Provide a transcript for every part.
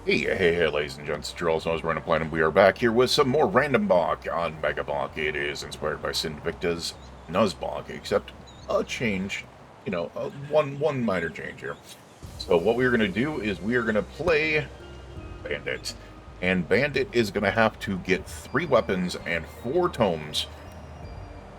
Hey, ladies and gents, Charles knows Random Planet. We are back here with some more RandomBonk on Megabonk. It is inspired by Sinvicta's Nuzbonk, except a change, one minor change here. So what we're going to do is we are going to play Bandit, and Bandit is going to have to get 3 weapons and 4 tomes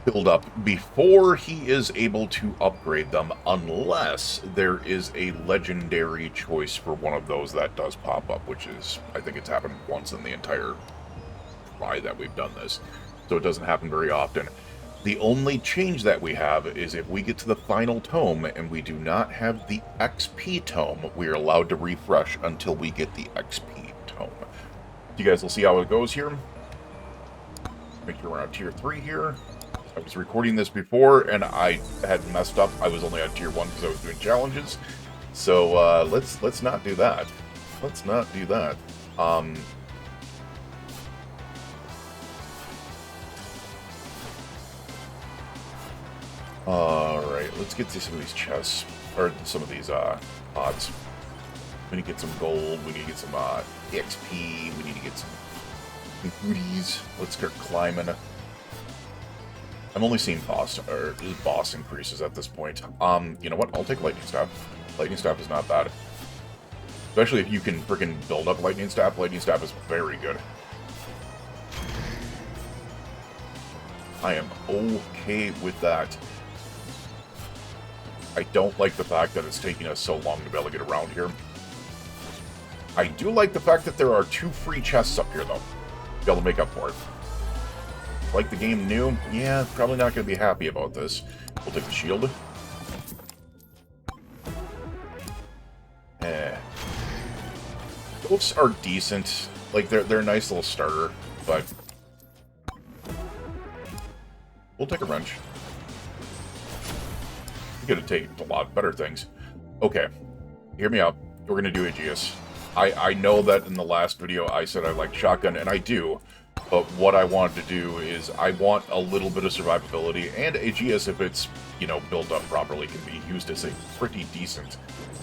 build up before he is able to upgrade them, unless there is a legendary choice for one of those that does pop up, which is, I think it's happened once in the entire try that we've done this, so it doesn't happen very often. The only change that we have is if we get to the final tome and we do not have the XP tome, we are allowed to refresh until we get the XP tome. You guys will see how it goes here. Make sure we're on tier 3 here. I was recording this before, and I had messed up. I was only on tier 1 because I was doing challenges. So, let's not do that. Let's not do that. Alright, let's get to some of these chests, or some of these, pods. We need to get some gold, we need to get some, XP, we need to get some booties. Let's start climbing. I'm only seeing boss increases at this point. You know what? I'll take Lightning Staff. Lightning Staff is not bad. Especially if you can freaking build up Lightning Staff. Lightning Staff is very good. I am okay with that. I don't like the fact that it's taking us so long to be able to get around here. I do like the fact that there are 2 free chests up here, though. To be able to make up for it. Like the game new? Yeah, probably not going to be happy about this. We'll take the shield. Those are decent. Like, they're a nice little starter, but we'll take a wrench. We could have taken a lot better things. Okay, hear me out. We're going to do Aegeus. I know that in the last video I said I like shotgun, and I do. But what I wanted to do is I want a little bit of survivability, and Aegeus, if it's, built up properly, can be used as a pretty decent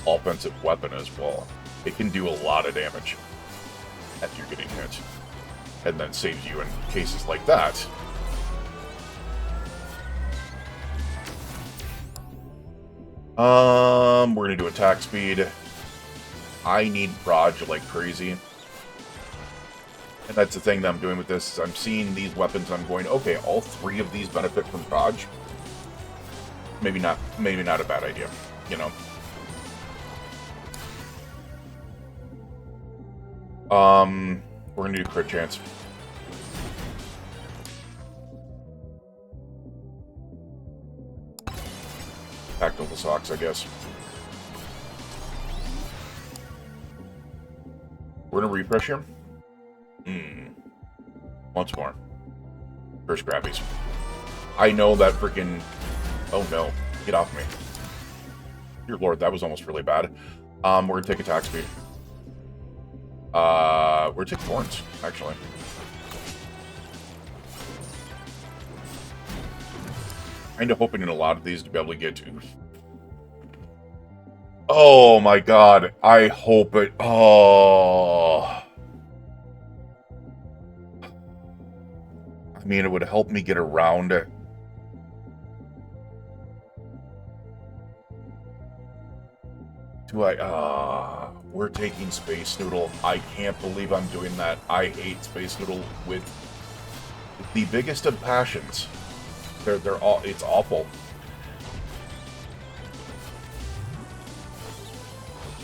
offensive weapon as well. It can do a lot of damage after you're getting hit, and then saves you in cases like that. We're gonna do attack speed. I need Proj like crazy. And that's the thing that I'm doing with this, is I'm seeing these weapons and I'm going, okay, all 3 of these benefit from Proj. Maybe not a bad idea, We're gonna do crit chance. Tactical socks, I guess. We're gonna refresh here. Once more. First grabbies. I know that freaking... Oh no. Get off me. Dear Lord, that was almost really bad. We're gonna take attack speed. We're gonna take thorns, actually. Kinda hoping in a lot of these to be able to get to... Oh my god. I hope it... Oh... I mean, it would help me get around it. We're taking Space Noodle. I can't believe I'm doing that. I hate Space Noodle with the biggest of passions. It's awful.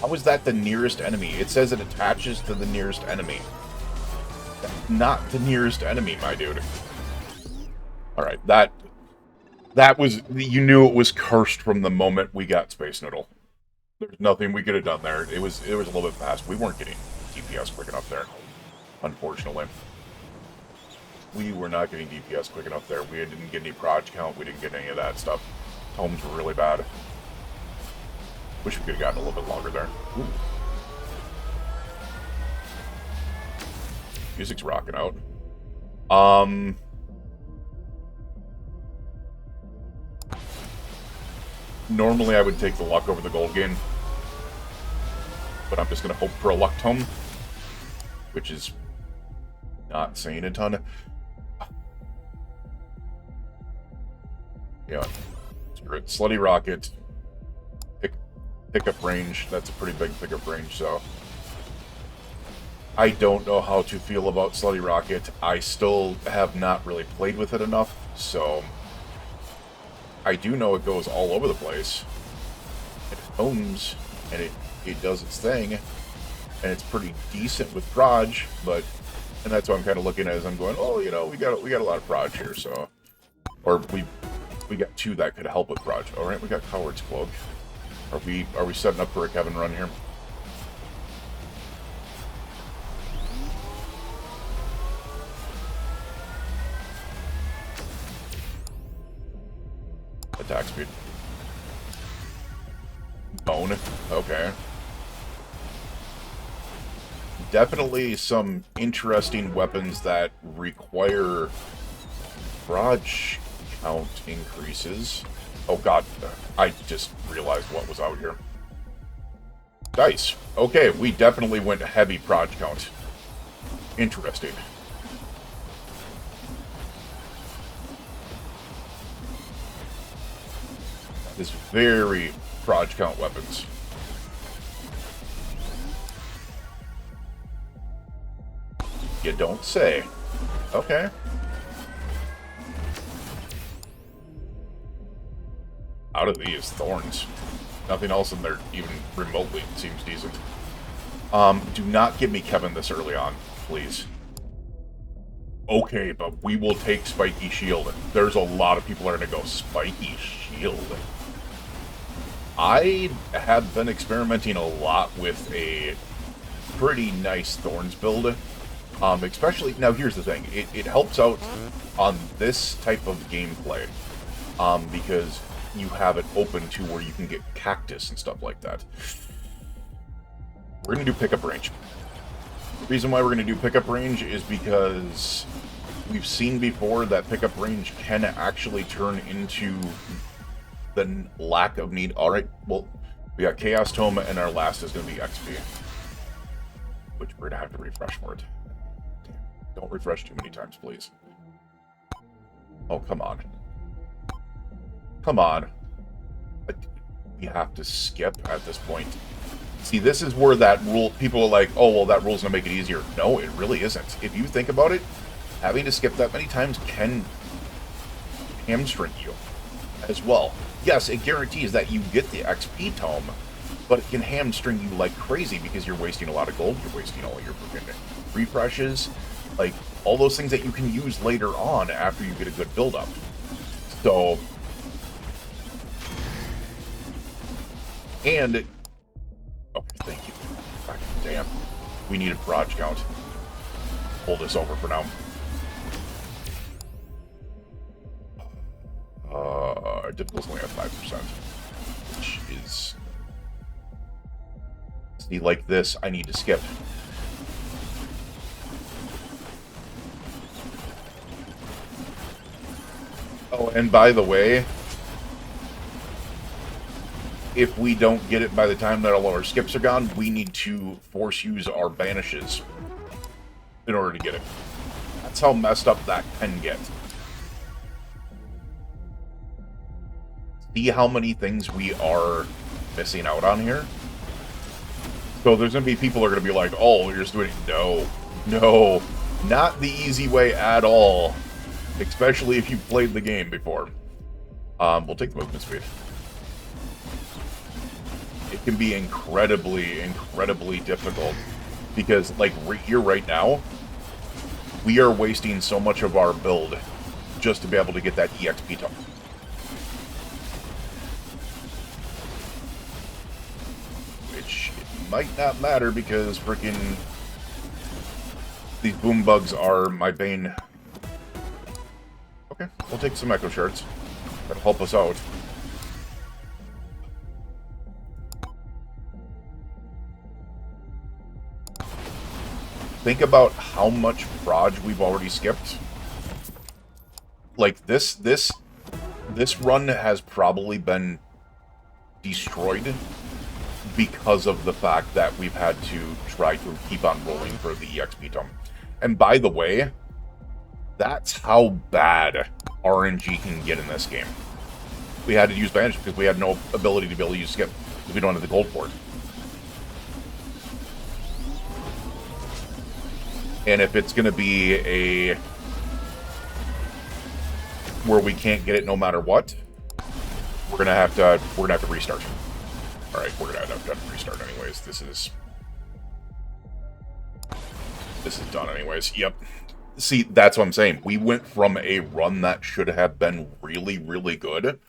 How is that the nearest enemy? It says it attaches to the nearest enemy. That's not the nearest enemy, my dude. Alright, that was... You knew it was cursed from the moment we got Space Noodle. There's nothing we could have done there. It was a little bit fast. We weren't getting DPS quick enough there, unfortunately. We were not getting DPS quick enough there. We didn't get any proj count. We didn't get any of that stuff. Homes were really bad. Wish we could have gotten a little bit longer there. Ooh. Music's rocking out. Normally I would take the luck over the gold gain, but I'm just going to hope for a luck tome. which is not saying a ton. Yeah, screw it. Slutty Rocket, pickup range. That's a pretty big pickup range, so I don't know how to feel about Slutty Rocket. I still have not really played with it enough, so I do know it goes all over the place. It homes, and it does its thing, and it's pretty decent with proj, but, and that's what I'm kind of looking at as I'm going, oh, you know, we got a lot of proj here, so, or we got two that could help with proj. All right, we got Coward's Cloak. Are we setting up for a Kevin run here? Attack speed. Bone. Okay. Definitely some interesting weapons that require proj count increases. Oh god, I just realized what was out here. Dice. Okay, we definitely went heavy proj count. Interesting. This very proj count weapons. You don't say. Okay. Out of these, thorns. Nothing else in there even remotely seems decent. Do not give me Kevin this early on, please. Okay, but we will take Spiky Shield. There's a lot of people that are going to go Spiky Shield. I have been experimenting a lot with a pretty nice Thorns build. Especially, now here's the thing, it helps out on this type of gameplay, because you have it open to where you can get cactus and stuff like that. We're going to do pickup range. The reason why we're going to do pickup range is because we've seen before that pickup range can actually turn into the lack of need. Alright, well, we got Chaos Tome, and our last is going to be XP. Which we're going to have to refresh for it. Don't refresh too many times, please. Oh, come on. Come on. You have to skip at this point. See, this is where that rule, people are like, oh, well, that rule's going to make it easier. No, it really isn't. If you think about it, having to skip that many times can hamstring you as well. Yes, it guarantees that you get the XP tome, but it can hamstring you like crazy because you're wasting a lot of gold, you're wasting all your freaking refreshes, like, all those things that you can use later on after you get a good build-up. So, and, okay, thank you. God damn. We needed proj count. Hold this over for now. Our difficulty's only at 5%, which is... See, like this, I need to skip. Oh, and by the way, if we don't get it by the time that all of our skips are gone, we need to force use our banishes in order to get it. That's how messed up that can get. See how many things we are missing out on here? So there's going to be people who are going to be like, oh, you're just doing it. No. No. Not the easy way at all. Especially if you've played the game before. We'll take the movement speed. It can be incredibly, incredibly difficult. Because, like, here right now, we are wasting so much of our build just to be able to get that EXP tome. Which it might not matter because freaking these boom bugs are my bane. Okay, we'll take some echo shards. That'll help us out. Think about how much proj we've already skipped. Like, this run has probably been destroyed because of the fact that we've had to try to keep on rolling for the EXP tome. And by the way, that's how bad RNG can get in this game. We had to use Bandit because we had no ability to be able to use Skip because we don't have the gold for it. And if it's going to be a where we can't get it no matter what, we're gonna have to restart. All right, we're gonna have to restart anyways. This is done anyways. Yep. See, that's what I'm saying. We went from a run that should have been really, really good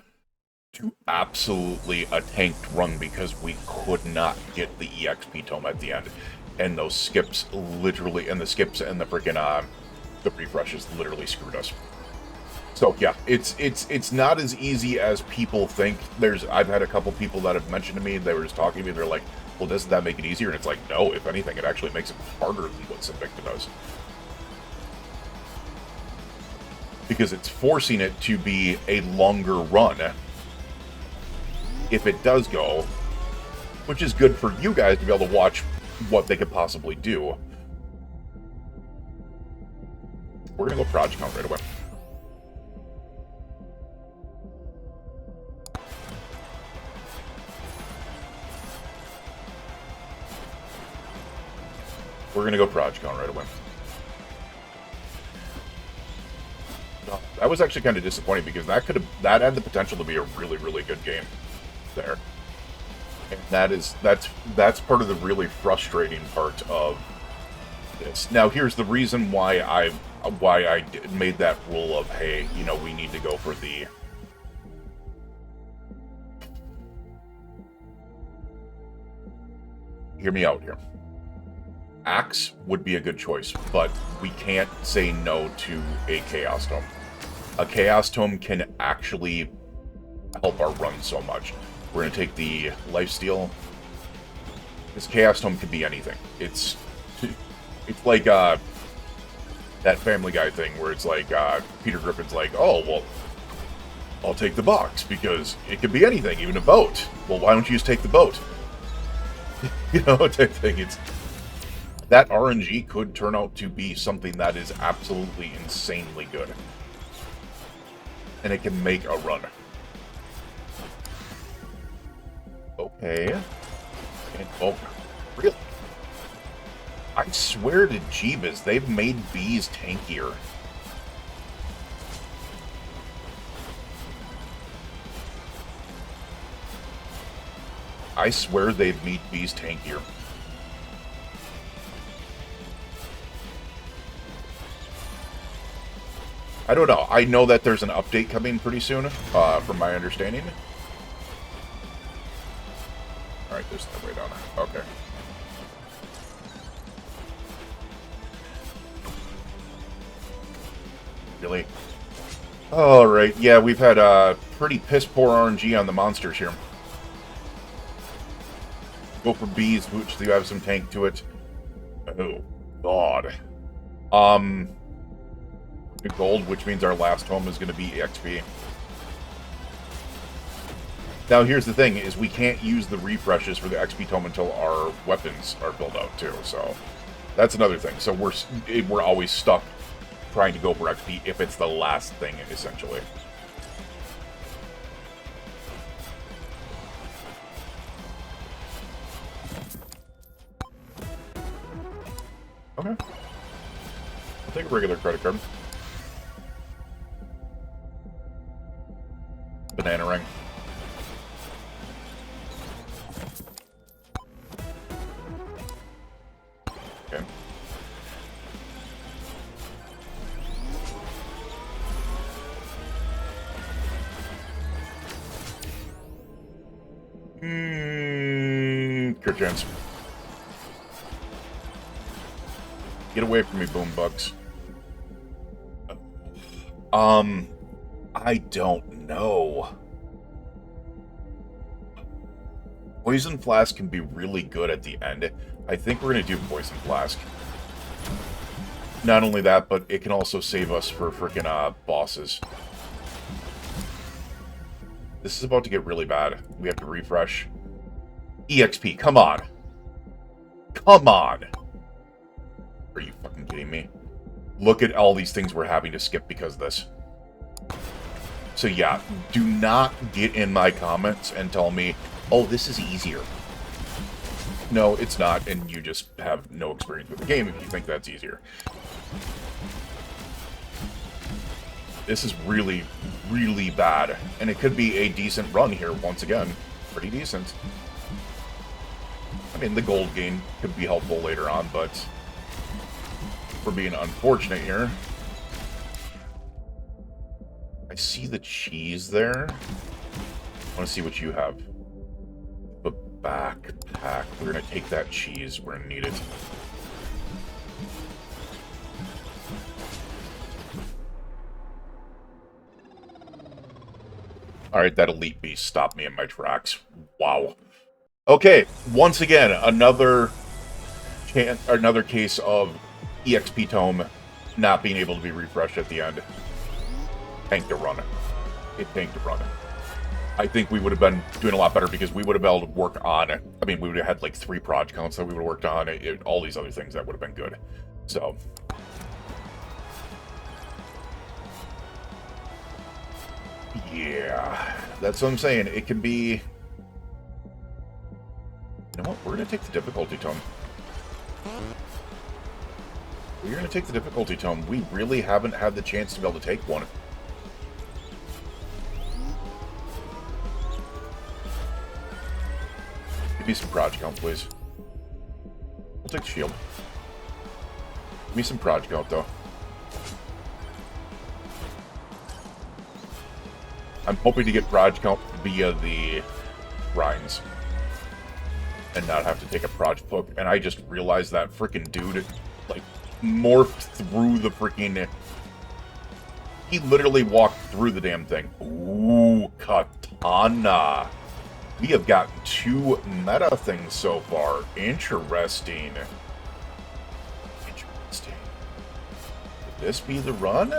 to absolutely a tanked run because we could not get the EXP tome at the end. And those skips literally, and the skips and the freaking, the refreshes literally screwed us. So yeah, it's not as easy as people think. I've had a couple people that have mentioned to me, they were just talking to me, they're like, well, doesn't that make it easier? And it's like, no, if anything, it actually makes it harder than what Sinvicta does. Because it's forcing it to be a longer run if it does go, which is good for you guys to be able to watch what they could possibly do. We're going to go project count right away. We're going to go project count right away. That was actually kind of disappointing because that had the potential to be a really, really good game there. And that's part of the really frustrating part of this. Now, here's the reason why I made that rule of, hey, you know, we need to go for the hear me out here. Axe would be a good choice, but we can't say no to a Chaos Tome. A Chaos Tome can actually help our run so much. We're going to take the Lifesteal. This Chaos Tome could be anything. It's like that Family Guy thing where it's like Peter Griffin's like, oh, well, I'll take the box because it could be anything, even a boat. Well, why don't you just take the boat? You know, type thing. That RNG could turn out to be something that is absolutely insanely good. And it can make a run. Okay. And, oh, really? I swear to Jeebus, they've made bees tankier. I swear they've made bees tankier. I don't know. I know that there's an update coming pretty soon, from my understanding. Alright, there's that way down. Okay. Really? Alright, yeah, we've had pretty piss-poor RNG on the monsters here. Go for bees, which do have some tank to it. Oh, God. Gold, which means our last home is going to be XP. Now, here's the thing, is we can't use the refreshes for the XP tome until our weapons are built out, too, so that's another thing. So we're always stuck trying to go for XP if it's the last thing, essentially. Okay. I'll take a regular credit card. Banana ring. Okay. Crit chance. Get away from me, boom bugs. I don't know. Poison Flask can be really good at the end. I think we're going to do Poison Flask. Not only that, but it can also save us for frickin' bosses. This is about to get really bad. We have to refresh. EXP, come on. Come on. Are you fucking kidding me? Look at all these things we're having to skip because of this. So yeah, do not get in my comments and tell me, oh, this is easier. No, it's not, and you just have no experience with the game if you think that's easier. This is really, really bad, and it could be a decent run here once again. Pretty decent. I mean, the gold gain could be helpful later on, but we're being unfortunate here. I see the cheese there. I want to see what you have. The backpack. We're going to take that cheese. We're going to need it. Alright, that elite beast stopped me in my tracks. Wow. Okay, once again, another case of EXP tome not being able to be refreshed at the end. Tanked a run. It tanked a run. I think we would have been doing a lot better because we would have been able to work on it. I mean, we would have had like 3 project counts that we would have worked on. All these other things that would have been good. So... yeah, that's what I'm saying. It can be... you know what? We're going to take the difficulty tome. We're going to take the difficulty tome. We really haven't had the chance to be able to take one. Give me some project count, please. We'll take the shield. Give me some project count, though. I'm hoping to get project count via the grinds and not have to take a project book. And I just realized that freaking dude, like, morphed through the freaking... he literally walked through the damn thing. Ooh, katana. We have gotten 2 meta things so far. Interesting. Interesting. Could this be the run?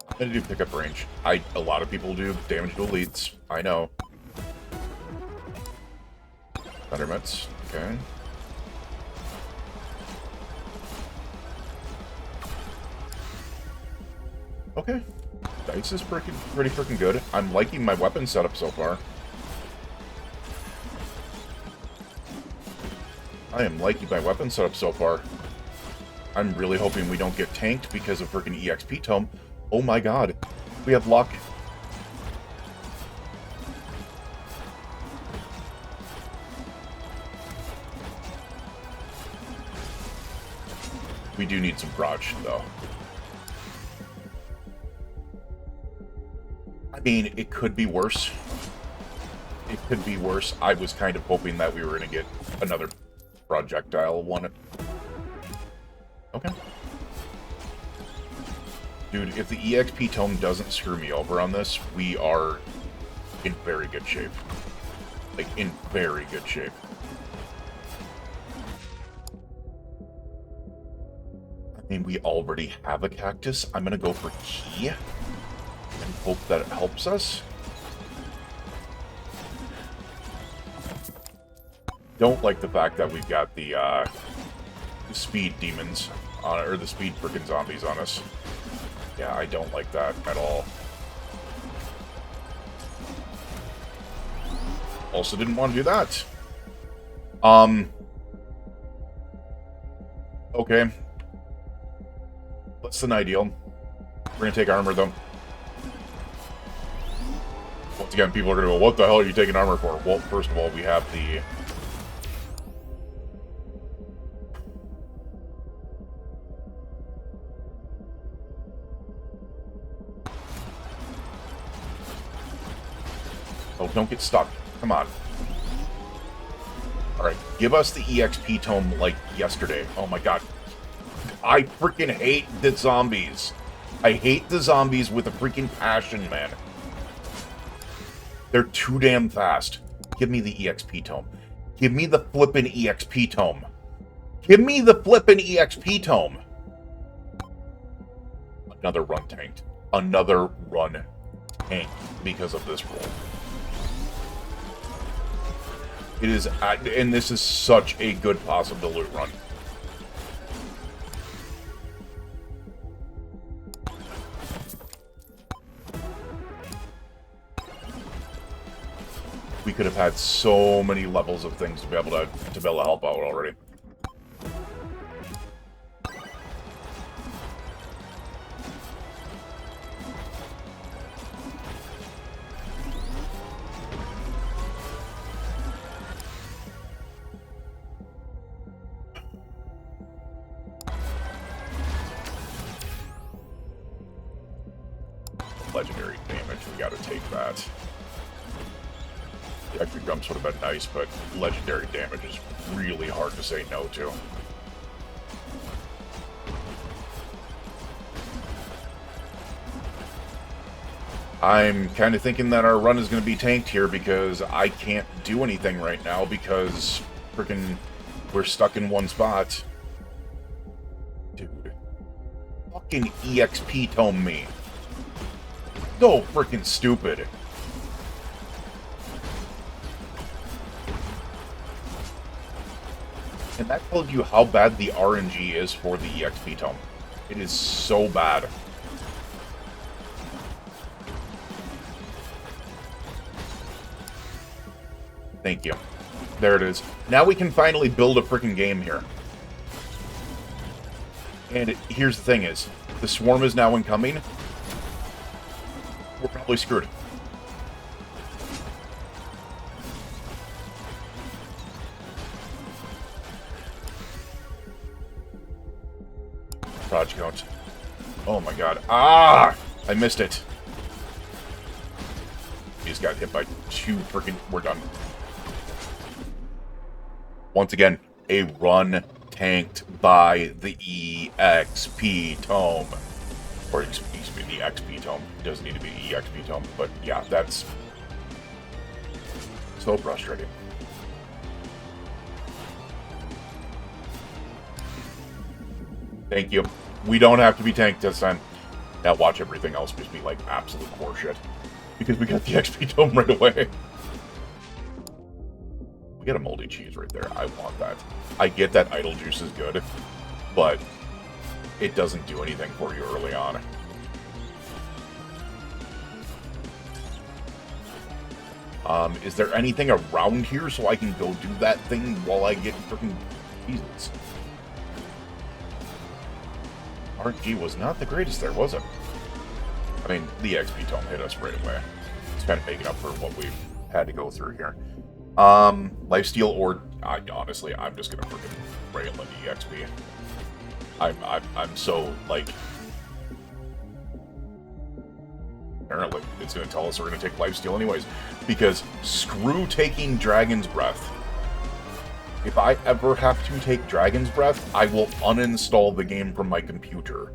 I'm gonna do pickup range. A lot of people do damage to elites. I know. Thundermets. Okay. Okay. Dice is pretty freaking good. I'm liking my weapon setup so far. I am liking my weapon setup so far. I'm really hoping we don't get tanked because of freaking EXP tome. Oh my god. We have luck. We do need some proj, though. I mean, it could be worse. It could be worse. I was kind of hoping that we were going to get another projectile one. Okay. Dude, if the EXP tome doesn't screw me over on this, we are in very good shape. Like, in very good shape. I mean, we already have a cactus. I'm gonna go for key and hope that it helps us. Don't like the fact that we've got the speed demons on it, or the speed freaking zombies on us. Yeah, I don't like that at all. Also didn't want to do that. Okay. Less than ideal. We're gonna take armor, though. Once again, people are gonna go, what the hell are you taking armor for? Well, first of all, we have the... oh, don't get stuck. Come on. Alright, give us the EXP tome like yesterday. Oh my god. I freaking hate the zombies. I hate the zombies with a freaking passion, man. They're too damn fast. Give me the EXP tome. Give me the flippin' EXP tome. Give me the flippin' EXP tome. Another run tanked. Another run tanked because of this roll. It is, and this is such a good possible loot run. We could have had so many levels of things to be able to help out already. Legendary damage, we gotta take that. The extra jumps would have been nice, but legendary damage is really hard to say no to. I'm kind of thinking that our run is going to be tanked here because I can't do anything right now because freaking we're stuck in one spot. Dude. Fucking EXP tome me. So freaking stupid. And that tells you how bad the RNG is for the EXP tome. It is so bad. Thank you. There it is. Now we can finally build a freaking game here. And here's the thing is, the swarm is now incoming. We're probably screwed. Proj count. Oh my god. Ah! I missed it. He just got hit by two freaking... We're done. Once again, a run tanked by the EXP tome. Or, excuse me, the XP tome. It doesn't need to be EXP tome, but yeah, that's so frustrating. Thank you. We don't have to be tanked this time. Now watch everything else just be like absolute horseshit. Because we got the XP tome right away. We got a moldy cheese right there. I want that. I get that idle juice is good, but it doesn't do anything for you early on. Is there anything around here so I can go do that thing while I get freaking Jesus? RNG was not the greatest there, was it? I mean, the XP tome hit us right away. It's kind of making up for what we've had to go through here. Lifesteal or... honestly, I'm just gonna freaking rail into EXP. I'm so, like... Apparently, it's gonna tell us we're gonna take lifesteal anyways. Because screw taking Dragon's Breath. If I ever have to take Dragon's Breath, I will uninstall the game from my computer.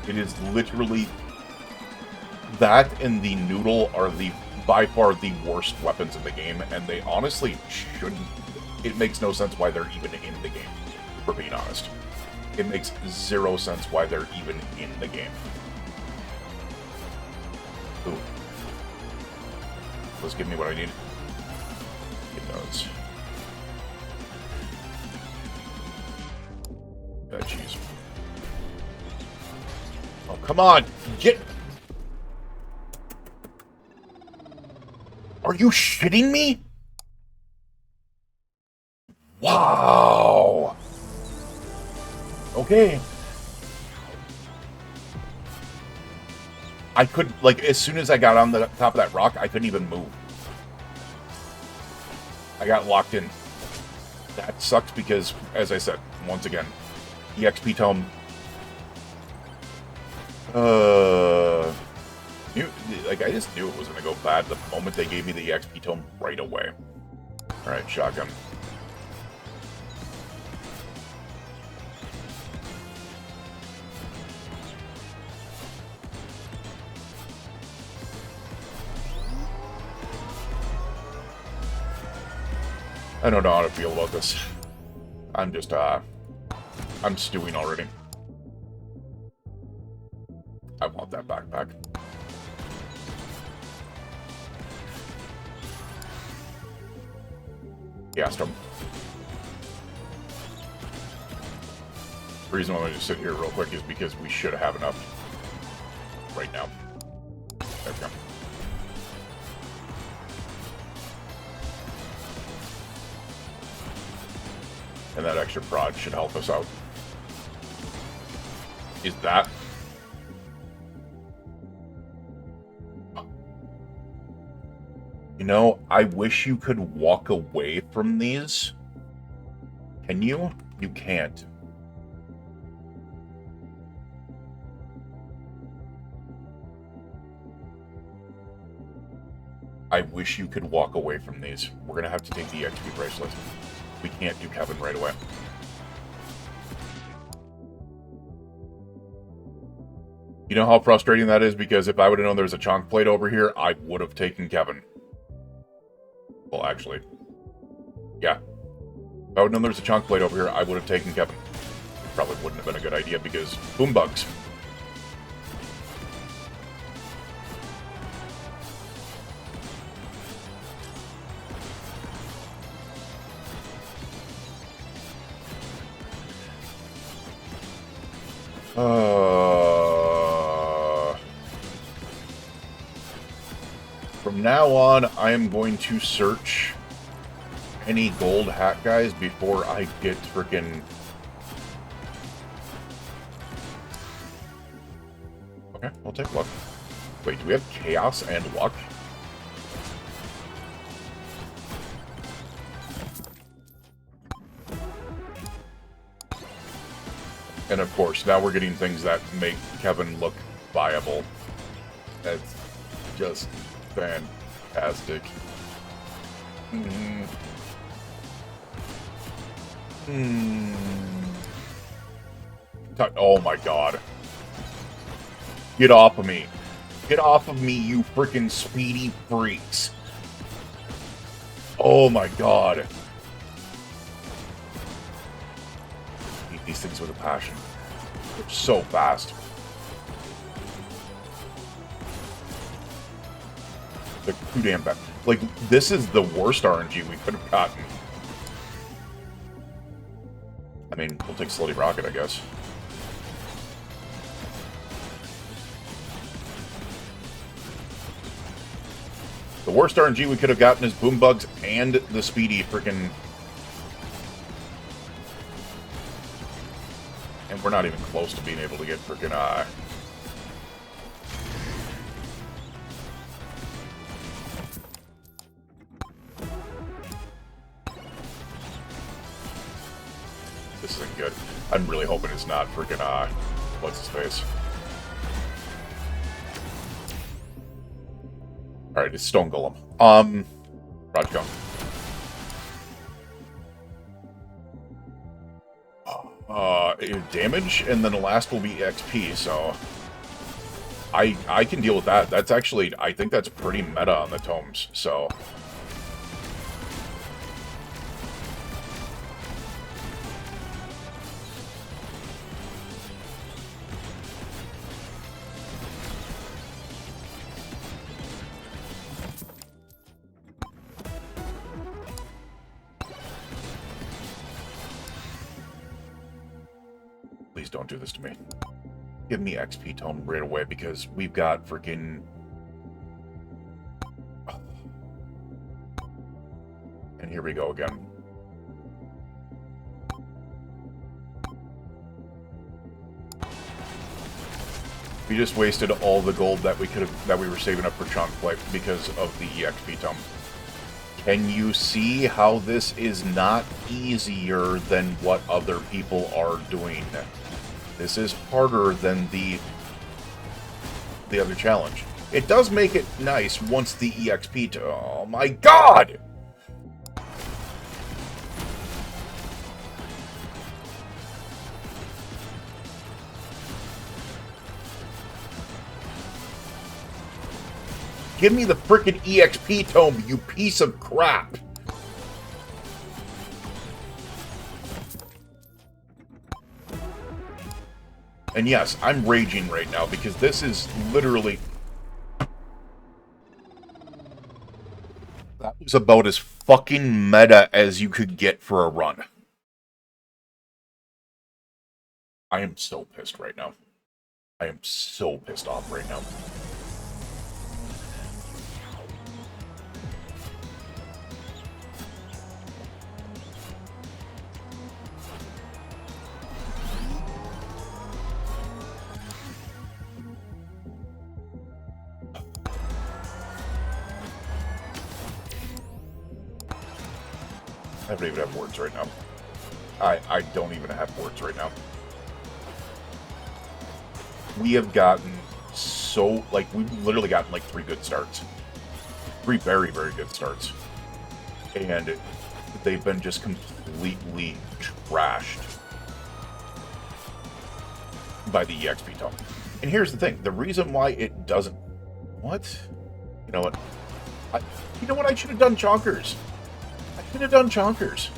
It is literally... That and the Noodle are the by far the worst weapons in the game, and they honestly shouldn't. It makes no sense why they're even in the game, for being honest. It makes zero sense why they're even in the game. Ooh. Let's give me what I need. It does. That cheese. Oh, come on! Get... Are you shitting me? Wow. Okay. I could, like, as soon as I got on the top of that rock, I couldn't even move. I got locked in. That sucks because, as I said, once again, the XP tome. I just knew it was going to go bad the moment they gave me the XP tome right away. Alright, shotgun. I don't know how to feel about this. I'm just, I'm stewing already. I want that backpack. Gassed him. The reason why I'm going to sit here real quick is because we should have enough right now. There we go. And that extra prod should help us out. Is that? You know, I wish you could walk away from these. Can you? You can't. I wish you could walk away from these. We're going to have to take the XP bracelet. We can't do Kevin right away. You know how frustrating that is? Because if I would have known there was a chunk plate over here, I would have taken Kevin. Well, actually. Yeah. If I would have known there was a chunk plate over here, I would have taken Kevin. It probably wouldn't have been a good idea because boom bugs. From now on, I am going to search any gold hat guys before I get freaking... Okay, I'll take luck. Wait, do we have chaos and luck? And of course, now we're getting things that make Kevin look viable. That's just fantastic. Oh my god. Get off of me. Get off of me, you freaking speedy freaks. Oh my god. I hate these things with a passion. They're so fast. They're too damn bad. Like, this is the worst RNG we could have gotten. I mean, we'll take Slutty Rocket, I guess. The worst RNG we could have gotten is Boom Bugs and the speedy freaking... And we're not even close to being able to get freaking, This isn't good. I'm really hoping it's not freaking, what's his face? Alright, it's Stone Golem. Raj, go. Damage, and then the last will be XP, so... I can deal with that. That's actually, I think that's pretty meta on the tomes, so... Please don't do this to me. Give me XP tome right away because we've got freaking... And here we go again. We just wasted all the gold that we could have, that we were saving up for chunk plate because of the EXP tome. Can you see how this is not easier than what other people are doing? This is harder than the other challenge. It does make it nice once the EXP to... Oh my god! Give me the frickin' EXP tome, you piece of crap! And yes, I'm raging right now because this is literally... That was about as fucking meta as you could get for a run. I am so pissed right now. I am so pissed off right now. I don't even have words right now. I don't even have words right now. We have gotten so, like, we've literally gotten, like, 3 good starts. 3 very, very good starts. And they've been just completely trashed by the EXP tome. And here's the thing. The reason why it doesn't... What? You know what? I should have done Chonkers. I should have done Chonkers.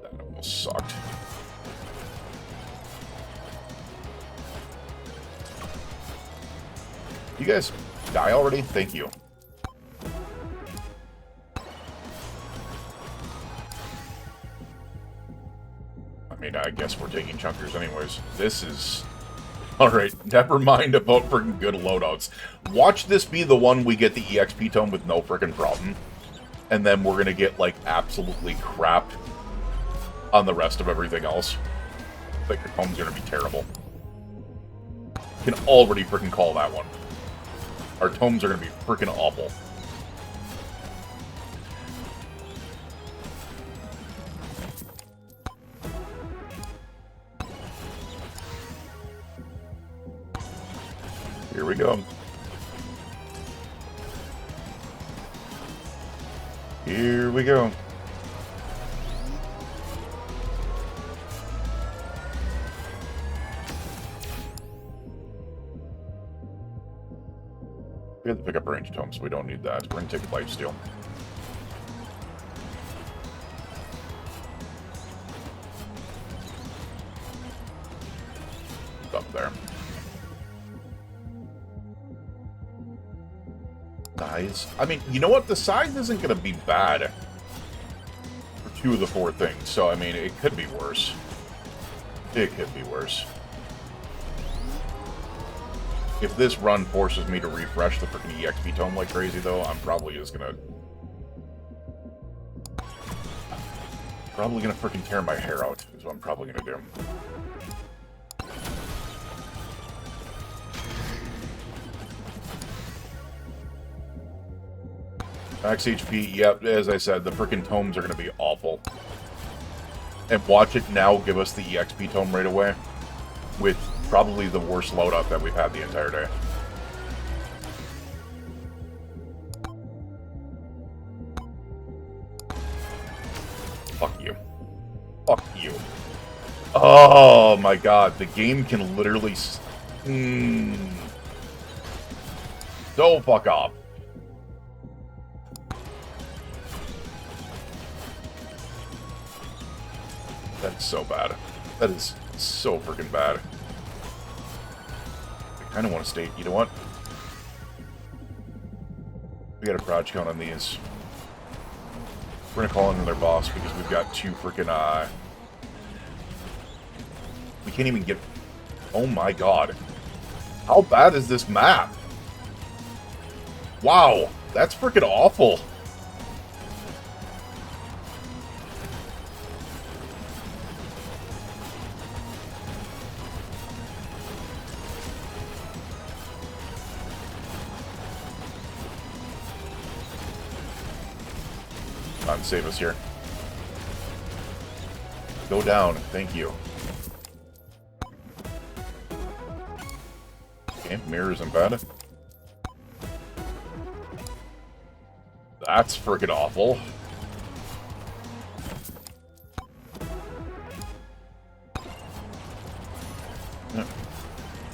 That almost sucked. You guys die already? Thank you. I mean, I guess we're taking Chunkers anyways. This is... Alright, never mind about freaking good loadouts. Watch this be the one we get the EXP tome with no freaking problem. And then we're gonna get, like, absolutely crap on the rest of everything else. Like, your tome's gonna be terrible. You can already freaking call that one. Our tomes are going to be freaking awful. Here we go. Here we go. We have to pick up range tomes, so we don't need that. We're going to take a lifesteal. It's up there. Size. I mean, you know what? The size isn't going to be bad for 2 of the 4 things. So, I mean, it could be worse. It could be worse. If this run forces me to refresh the freaking EXP tome like crazy, though, I'm probably just gonna... freaking tear my hair out, is what I'm probably gonna do. Max HP, yep, as I said, the freaking tomes are gonna be awful. And watch it now give us the EXP tome right away, with probably the worst loadout that we've had the entire day. Fuck you. Fuck you. Oh my god, the game can literally... So fuck off. That's so bad. That is so freaking bad. I kind of want to state, you know what? We got a proj count on these. We're going to call in their boss because we've got 2 freaking, we can't even get... Oh my god. How bad is this map? Wow, that's freaking awful. Come on, save us here. Go down, thank you. Okay, mirror isn't bad. That's freaking awful. Yeah.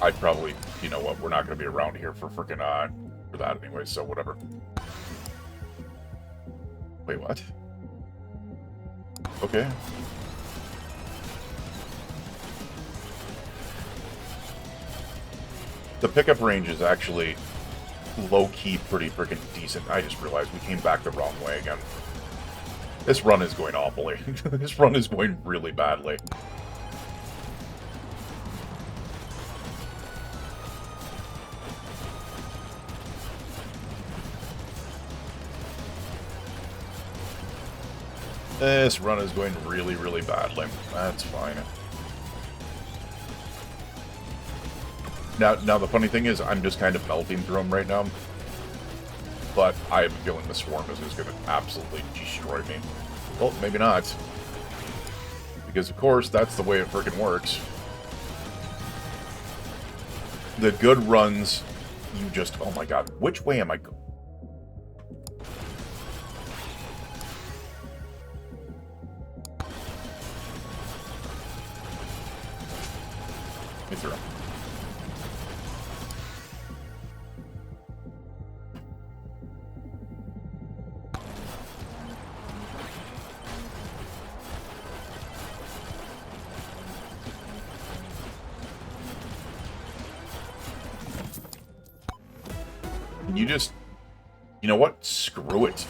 I'd probably, you know what, we're not going to be around here for freaking, for that anyway, so whatever. Wait, what? Okay. The pickup range is actually low-key pretty freaking decent. I just realized we came back the wrong way again. This run is going awfully. This run is going really badly. This run is going really, really badly. That's fine. Now the funny thing is, I'm just kind of melting through them right now. But I have a feeling the swarm is just going to absolutely destroy me. Well, maybe not. Because, of course, that's the way it freaking works. The good runs, you just... Oh my god, which way am I going? Let me through. You just... You know what? Screw it.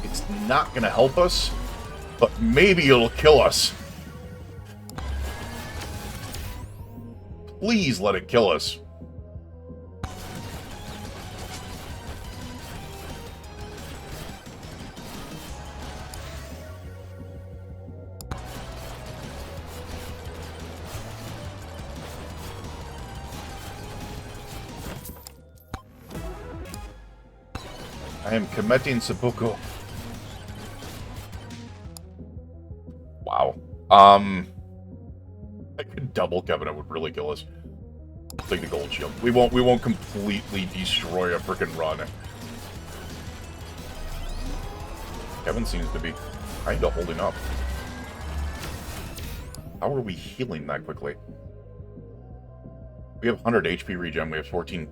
It's not gonna help us, but maybe it'll kill us. Please let it kill us. I am committing seppuku. Wow. I could double Kevin, it would really kill us. Take the gold shield. We won't completely destroy a frickin' run. Kevin seems to be kinda holding up. How are we healing that quickly? We have 100 HP regen, we have 14.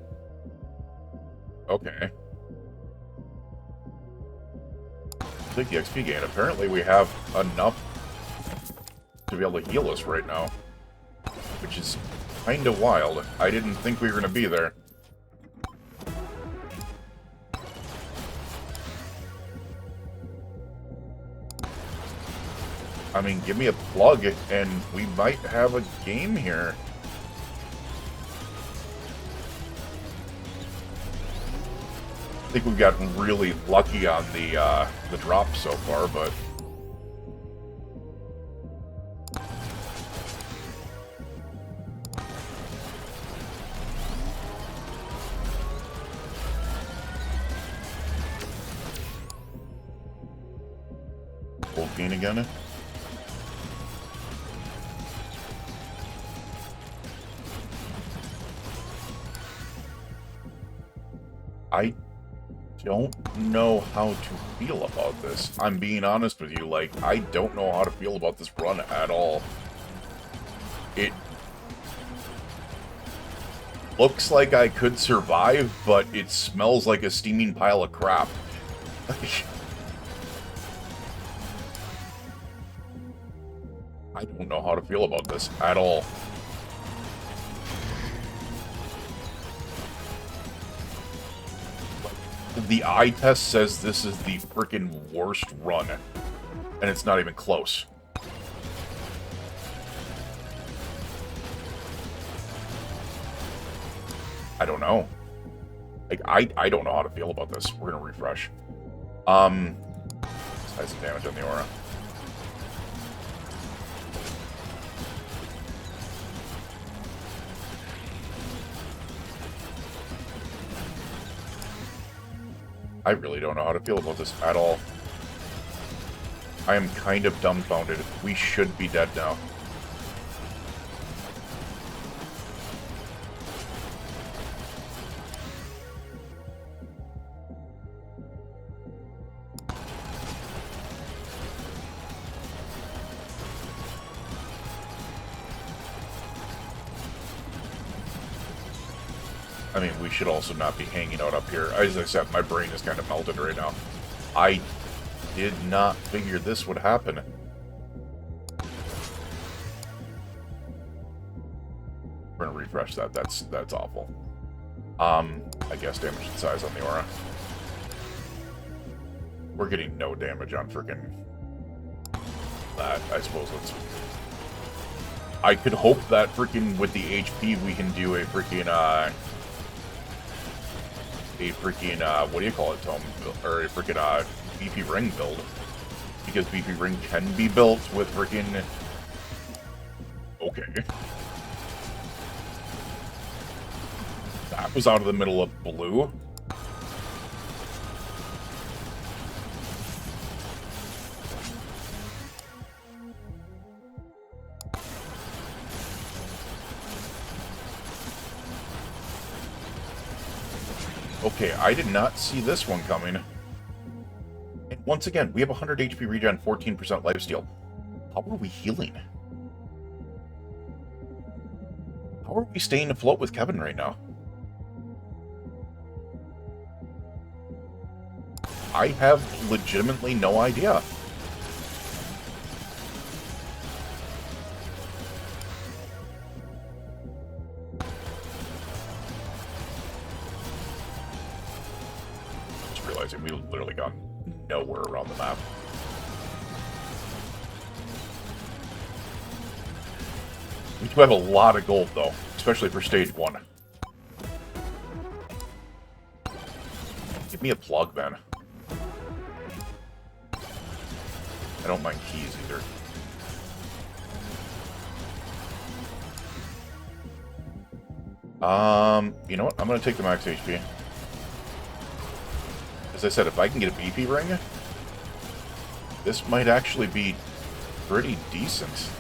Okay. Take the XP gain. Apparently we have enough to be able to heal us right now. Which is kind of wild. I didn't think we were going to be there. I mean, give me a plug and we might have a game here. I think we've gotten really lucky on the drop so far, but... Full gain again. I don't know how to feel about this. I'm being honest with you, like, I don't know how to feel about this run at all. It looks like I could survive, but it smells like a steaming pile of crap. I don't know how to feel about this at all. The eye test says this is the freaking worst run, and it's not even close. I don't know. Like, I don't know how to feel about this. We're gonna refresh. Let's some damage on the aura. I really don't know how to feel about this at all. I am kind of dumbfounded. We should be dead now. I mean, we should also not be hanging out up here. As I said, my brain is kind of melted right now. I did not figure this would happen. We're gonna refresh that. That's awful. I guess damage and size on the aura. We're getting no damage on freaking that. I suppose it's. I could hope that freaking with the HP we can do a freaking what do you call it, Tom? Or a freaking BP ring build, because BP ring can be built with freaking. Okay. That was out of the middle of blue. Okay, I did not see this one coming. And once again, we have 100 HP regen, 14% lifesteal. How are we healing? How are we staying afloat with Kevin right now? I have legitimately no idea. Just realizing we literally got nowhere around the map. We do have a lot of gold, though, especially for stage 1. Give me a plug, man. I don't mind keys either. You know what? I'm gonna take the max HP. As I said, if I can get a BP ring, this might actually be pretty decent.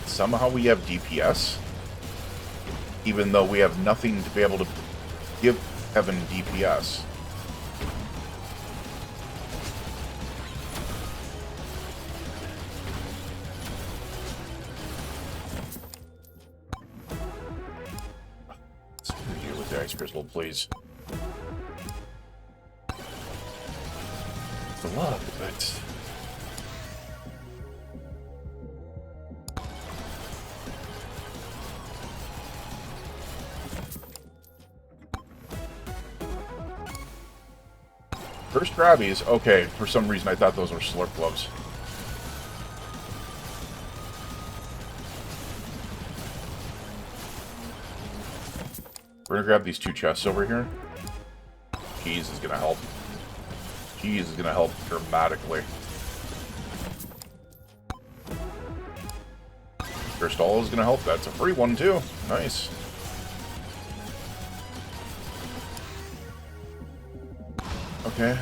Somehow we have DPS, even though we have nothing to be able to give Kevin DPS. Let's do with the ice crystal, please. It's a lot of it. First grabbies. Okay, for some reason I thought those were slurp gloves. We're gonna grab these 2 chests over here. Keys is gonna help. Keys is gonna help dramatically. Crystal is gonna help. That's a free one too. Nice. Okay.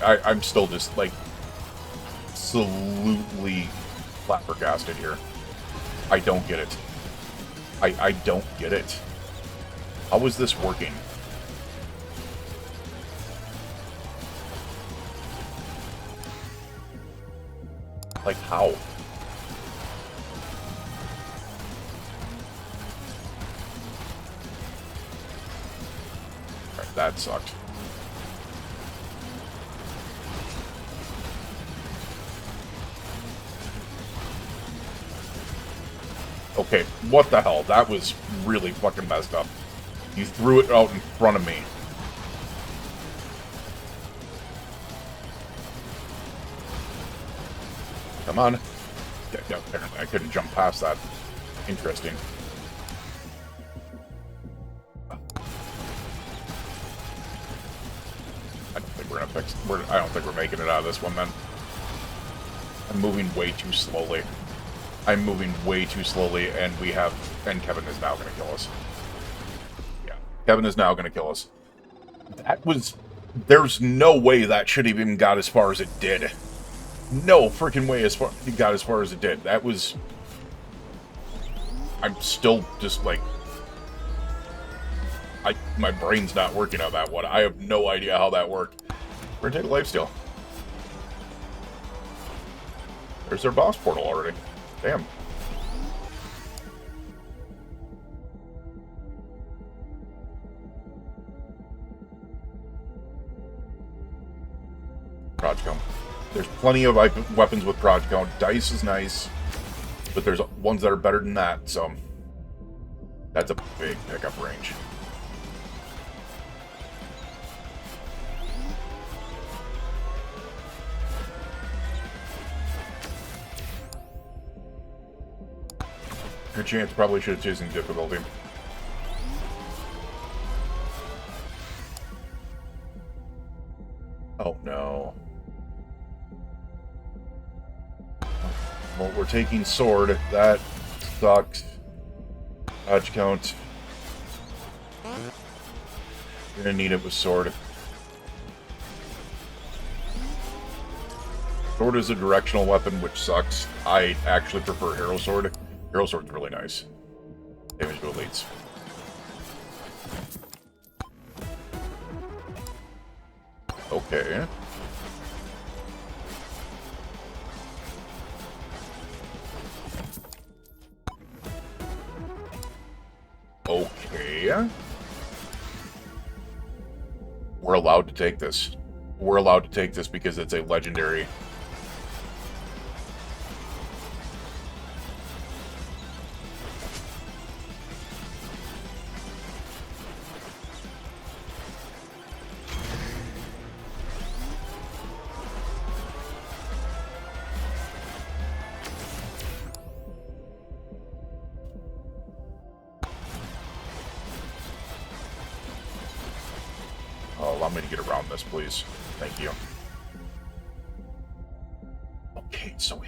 I'm still just, like, absolutely flabbergasted here. I don't get it. I don't get it. How is this working? Like, how? That sucked. Okay, what the hell? That was really fucking messed up. You threw it out in front of me. Come on. Yeah, apparently I couldn't jump past that. Interesting. I don't think we're making it out of this one, then. I'm moving way too slowly. I'm moving way too slowly, and Kevin is now gonna kill us. Yeah, Kevin is now gonna kill us. There's no way that should have even got as far as it did. No freaking way it got as far as it did. That was... I'm still just, like... My brain's not working on that one. I have no idea how that worked. We're gonna take a lifesteal. There's their boss portal already. Damn. Proj count. There's plenty of weapons with proj count. Dice is nice, but there's ones that are better than that, so that's a big pickup range. Good chance probably should have chosen difficulty. Oh no. Well, we're taking sword. That sucks. Dodge count. You're gonna need it with sword. Sword is a directional weapon, which sucks. I actually prefer Hero Sword. Hero Sword's really nice. Damage to elites. Okay. Okay. We're allowed to take this. We're allowed to take this because it's a legendary. Allow me to get around this, please. Thank you. Okay, so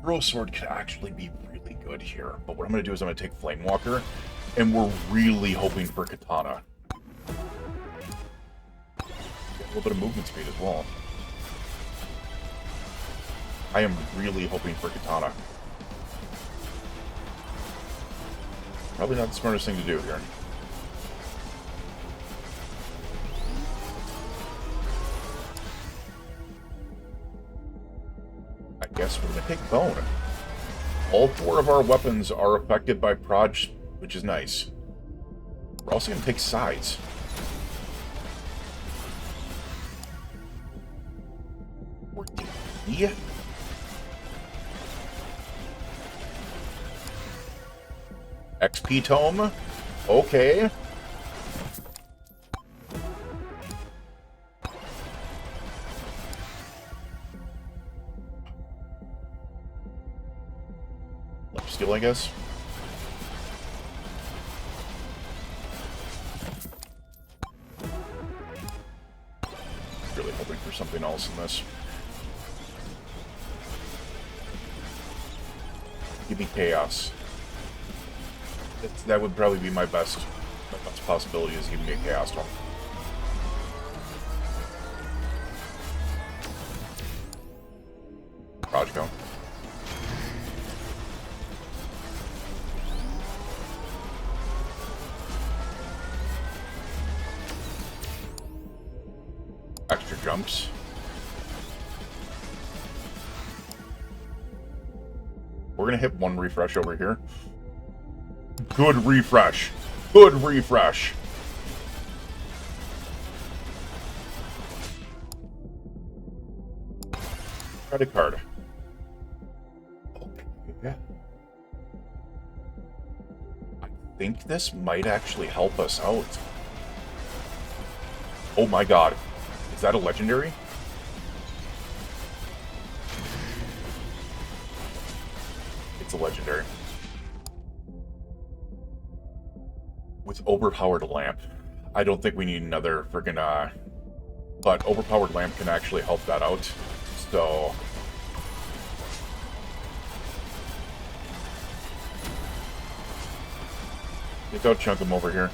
Hero Sword could actually be really good here, but what I'm going to do is I'm going to take Flame Walker, and we're really hoping for Katana. Get a little bit of movement speed as well. I am really hoping for Katana. Probably not the smartest thing to do here. Guess we're going to take Bone. All 4 of our weapons are affected by Proj, which is nice. We're also going to take Sides. Yeah. XP Tome. Okay. Steel, I guess. Really hoping for something else in this. Give me chaos. That would probably be my best possibility, is giving me a chaos tome. Proj count. Extra jumps. We're gonna hit 1 refresh over here. Good refresh. Good refresh. Credit card. Okay. I think this might actually help us out. Oh my god. Is that a legendary? It's a legendary. With overpowered lamp. I don't think we need another friggin' but overpowered lamp can actually help that out. So get out, chunk him over here.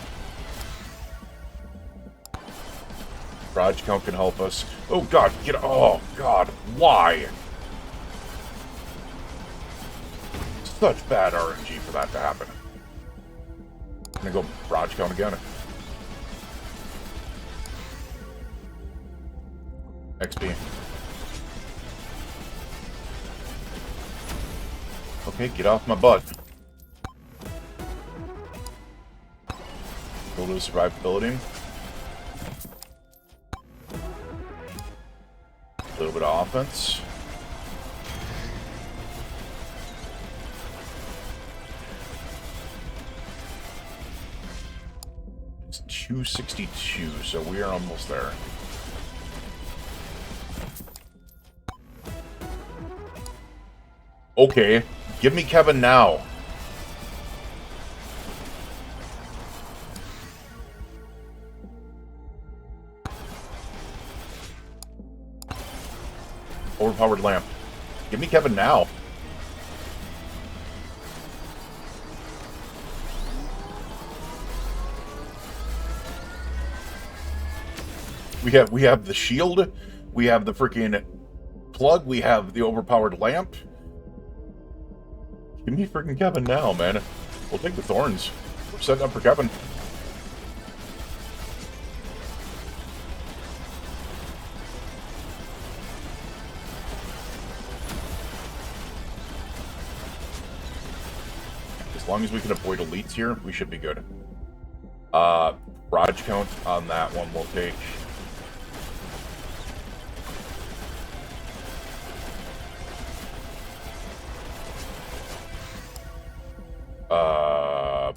Proj count can help us. Oh god, oh god, why? Such bad RNG for that to happen. I'm gonna go barrage count again. XP. Okay, get off my butt. A little bit of survivability. A little bit of offense. It's 262, so we are almost there. Okay, give me Kevin now. Overpowered lamp. Give me Kevin now. We have the shield, we have the freaking plug, we have the overpowered lamp. Give me freaking Kevin now, man. We'll take the thorns. We're setting up for Kevin. As long as we can avoid elites here, we should be good. Barrage count on that one will take...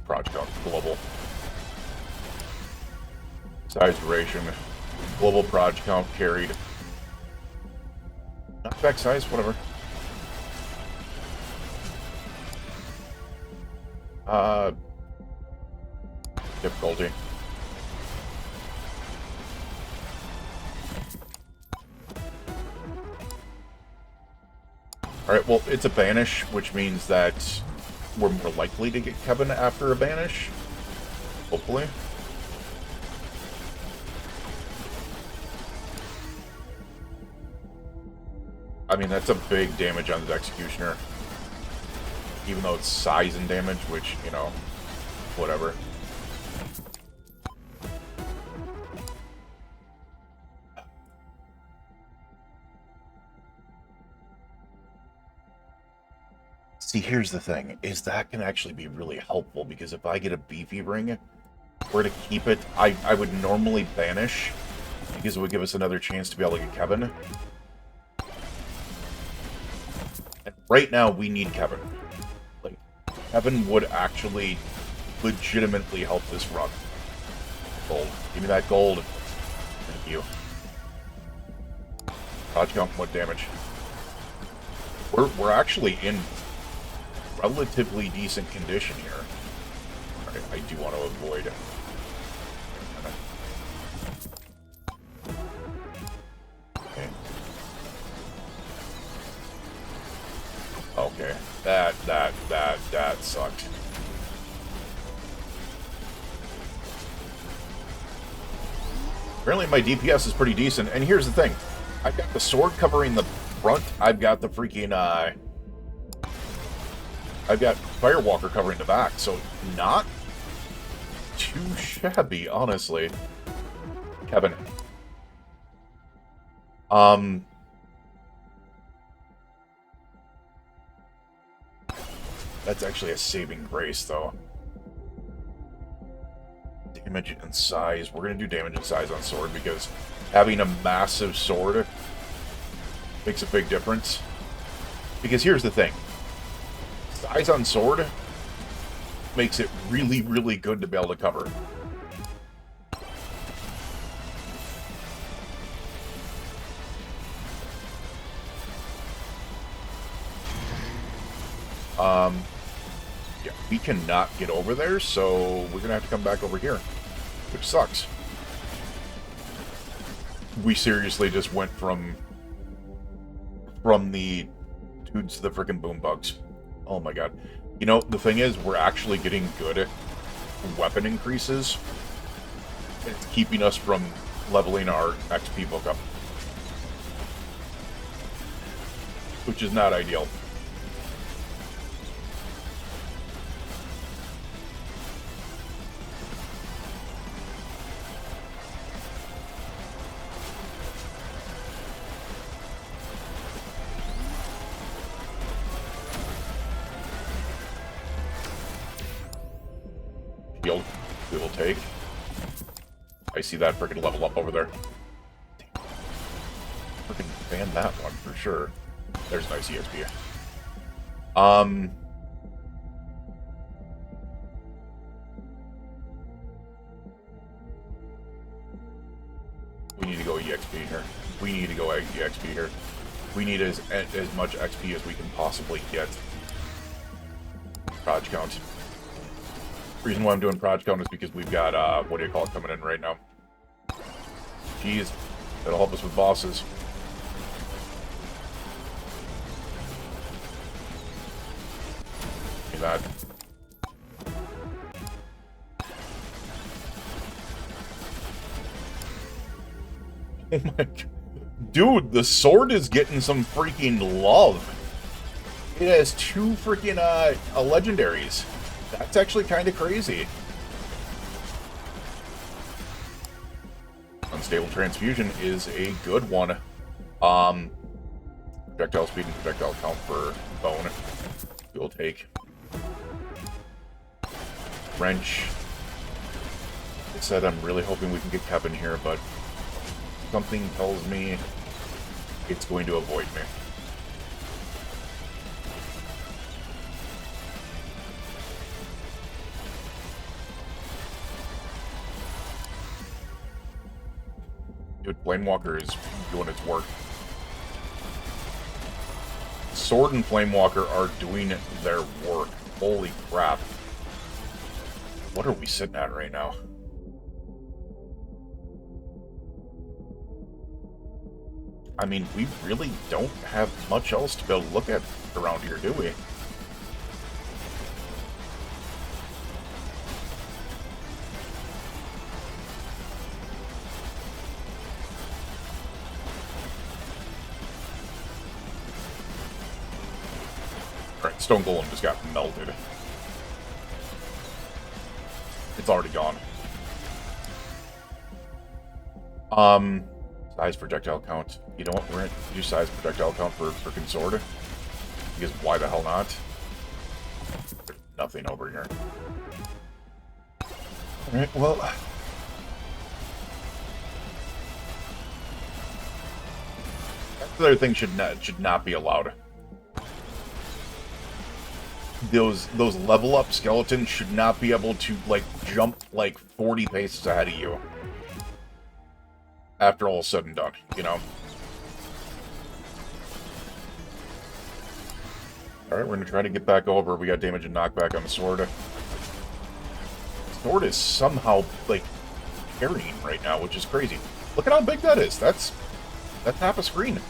Barrage count, global. Size duration, global barrage count carried. Knockback size, whatever. Difficulty. Alright, well, it's a banish, which means that we're more likely to get Kevin after a banish. Hopefully. I mean, that's a big damage on the Executioner. Even though it's size and damage, which, you know, whatever. See, here's the thing, is that can actually be really helpful, because if I get a beefy ring, where to keep it, I would normally banish, because it would give us another chance to be able to get Kevin. And right now, we need Kevin. Like, Kevin would actually legitimately help this run. Gold. Give me that gold. Thank you. Dodge count, what damage? We're actually in relatively decent condition here. Alright, I do want to avoid. Okay. Okay. That sucked. Apparently my DPS is pretty decent, and here's the thing. I've got the sword covering the front, I've got the freaking, I've got Firewalker covering the back, so not too shabby, honestly. Kevin. That's actually a saving grace, though. Damage and size. We're going to do damage and size on sword, because having a massive sword makes a big difference. Because here's the thing. Size on sword makes it really, really good to be able to cover. Yeah, we cannot get over there, so we're gonna have to come back over here, which sucks. We seriously just went from the dudes to the freaking boom bugs. Oh my god. You know, the thing is, we're actually getting good at weapon increases. It's keeping us from leveling our XP book up, which is not ideal. Shield. We will take. I see that freaking level up over there. Freaking ban that one for sure. There's nice EXP. We need to go EXP here. We need to go EXP here. We need as much XP as we can possibly get. Proj count. The reason why I'm doing Proj count is because we've got, what do you call it, coming in right now. Jeez. That'll help us with bosses. Look at that. Oh my god. Dude, the sword is getting some freaking love. It has 2 freaking legendaries. That's actually kind of crazy. Unstable transfusion is a good one. Projectile speed and projectile count for bone. We'll take. Wrench. Like I said, I'm really hoping we can get Kevin here, but something tells me it's going to avoid me. Dude, Flamewalker is doing its work. Sword and Flamewalker are doing their work. Holy crap. What are we sitting at right now? I mean, we really don't have much else to be able to look at around here, do we? Alright, Stone Golem just got melted. It's already gone. Size projectile count. You know what? We're going to do size projectile count for freaking sword. Because why the hell not? There's nothing over here. Alright, well. That other thing should not be allowed. Those level up skeletons should not be able to like jump like 40 paces ahead of you. After all is said and done, you know? Alright, we're gonna try to get back over. We got damage and knockback on the sword. The sword is somehow, like, carrying right now, which is crazy. Look at how big that is. That's half a screen.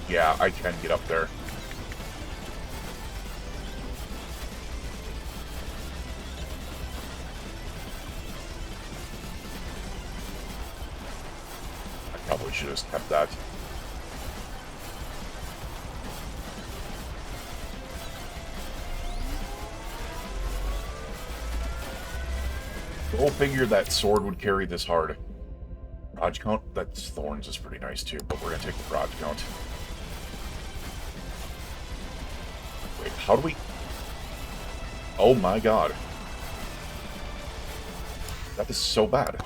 Yeah, I can get up there. Probably should have just kept that. Go figure that sword would carry this hard. Proj count? That's thorns is pretty nice too, but we're gonna take the Proj count. Wait, how do we... Oh my god. That is so bad.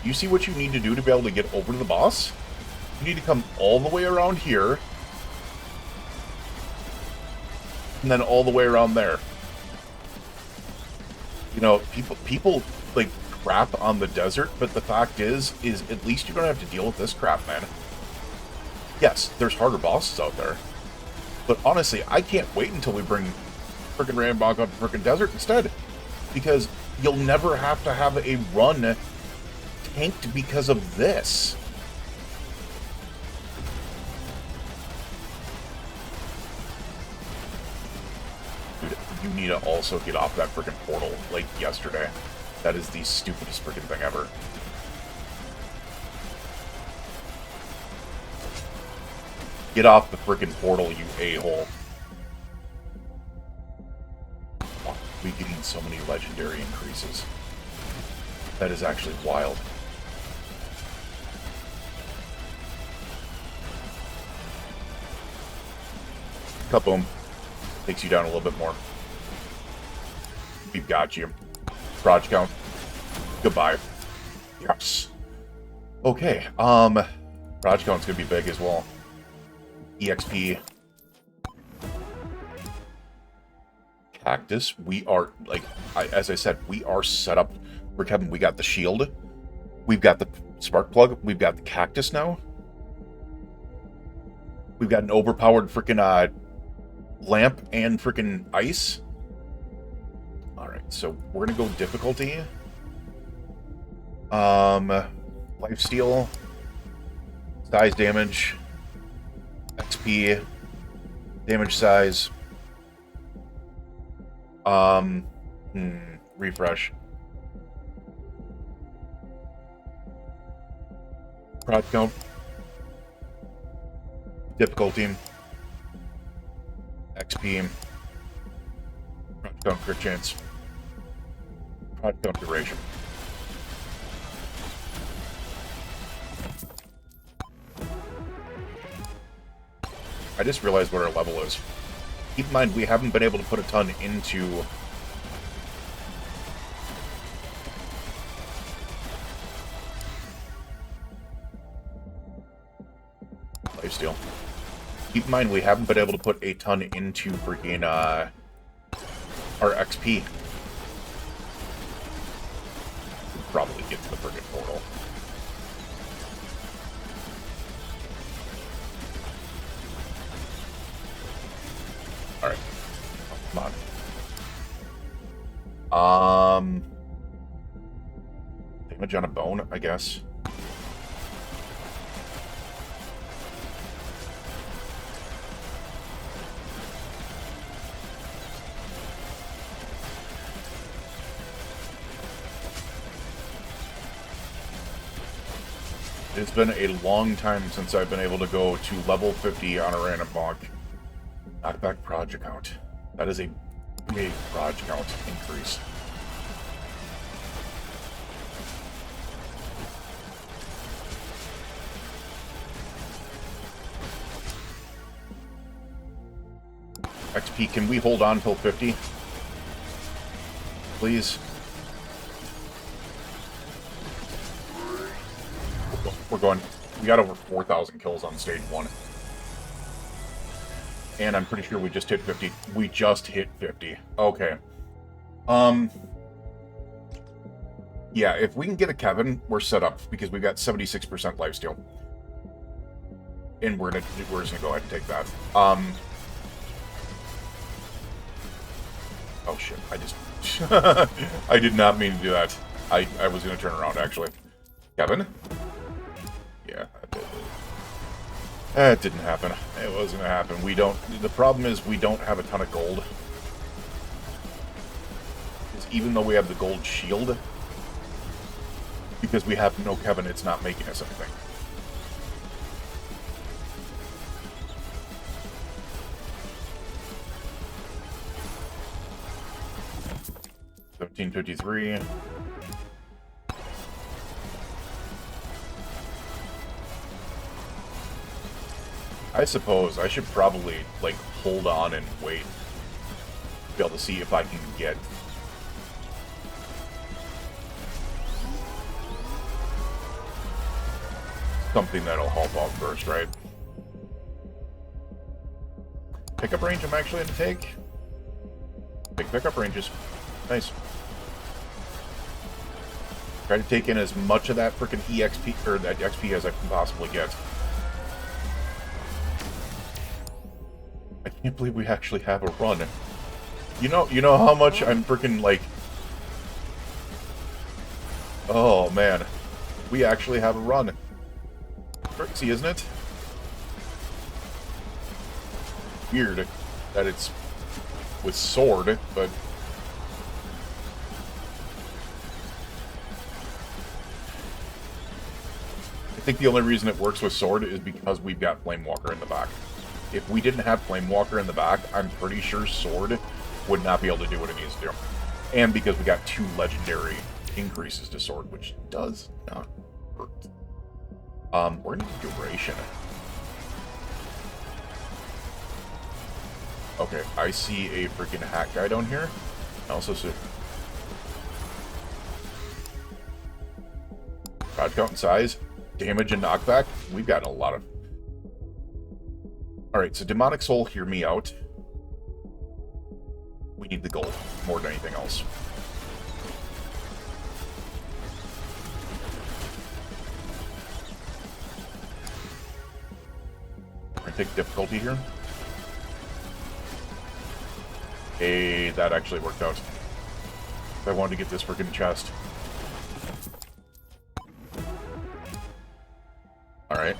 You see what you need to do to be able to get over to the boss? You need to come all the way around here. And then all the way around there. You know, people like crap on the desert, but the fact is at least you don't have to deal with this crap, man. Yes, there's harder bosses out there. But honestly, I can't wait until we bring frickin' RandomBonk up to frickin' desert instead. Because you'll never have to have a run tanked because of this. Dude, you need to also get off that freaking portal like yesterday. That is the stupidest freaking thing ever. Get off the freaking portal, you a-hole. Wow, we're getting so many legendary increases. That is actually wild. Kaboom. Takes you down a little bit more. We've got you. Project count. Goodbye. Yes. Okay. Project count's gonna be big as well. EXP. Cactus. We are, like, as I said, we are set up for Kevin. We got the shield. We've got the spark plug. We've got the cactus now. We've got an overpowered freaking lamp and freaking ice. Alright, so we're gonna go difficulty. Lifesteal. Size damage. XP. Damage size. Refresh. Prod count. Difficulty. XP. Prod count crit chance. Prod count duration. I just realized what our level is. Keep in mind, we haven't been able to put a ton into lifesteal. Keep in mind, we haven't been able to put a ton into freaking our XP. We'll probably get to the freaking portal. Alright. Oh, come on. Damage on a bone, I guess. It's been a long time since I've been able to go to level 50 on a RandomBonk. Knockback project count. That is a big project count increase. XP, can we hold on till 50? Please? We're going. We got over 4,000 kills on stage 1. And I'm pretty sure we just hit 50. We just hit 50. Okay. Yeah, if we can get a Kevin, we're set up because we got 76% lifesteal. And we're just gonna go ahead and take that. Oh shit, I just I did not mean to do that. I was gonna turn around actually. Kevin? Yeah, that didn't happen. It wasn't gonna happen. We don't. The problem is we don't have a ton of gold. Because even though we have the gold shield, because we have no Kevin, it's not making us anything. $17.53. I suppose I should probably, like, hold on and wait to be able to see if I can get something that'll help out first, right? Pickup range I'm actually going to take. Big pickup ranges. Nice. Try to take in as much of that freaking EXP, or that XP as I can possibly get. I can't believe we actually have a run. You know how much I'm freaking, like... Oh, man. We actually have a run. Crazy, isn't it? Weird that it's with sword, but... I think the only reason it works with sword is because we've got Flamewalker in the back. If we didn't have Flamewalker in the back, I'm pretty sure sword would not be able to do what it needs to do. And because we got 2 legendary increases to sword, which does not hurt. We're gonna do duration. Okay, I see a freaking hack guy down here. I also see... Dodge count and size, damage and knockback. We've got a lot of... Alright, so Demonic Soul, hear me out. We need the gold more than anything else. We're gonna take difficulty here. Hey, that actually worked out. I wanted to get this freaking chest. Alright.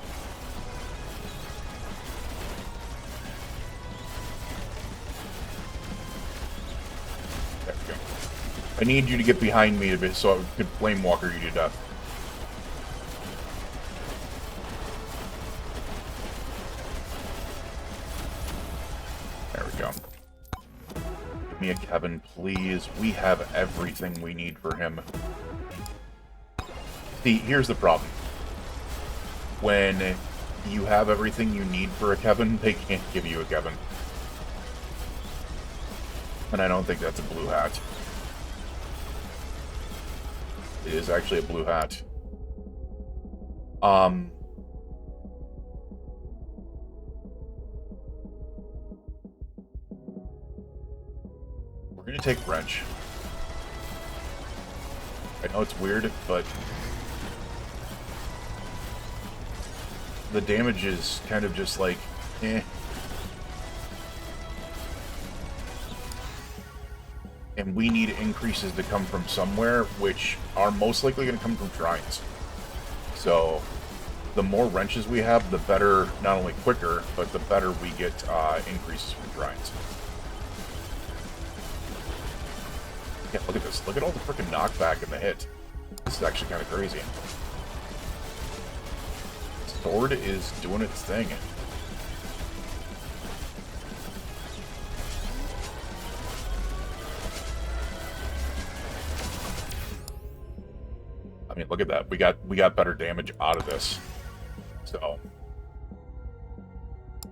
There we go. I need you to get behind me a bit so I could flame walker you to death. There we go. Give me a Kevin, please. We have everything we need for him. See, here's the problem. When you have everything you need for a Kevin, they can't give you a Kevin. And I don't think that's a blue hat. It is actually a blue hat. We're gonna take wrench. I know it's weird, but the damage is kind of just like, eh. And we need increases to come from somewhere, which are most likely going to come from shrines. So, the more wrenches we have, the better, not only quicker, but the better we get increases from shrines. Yeah, look at this. Look at all the freaking knockback in the hit. This is actually kind of crazy. Sword is doing its thing. I mean, look at that. We got better damage out of this. So,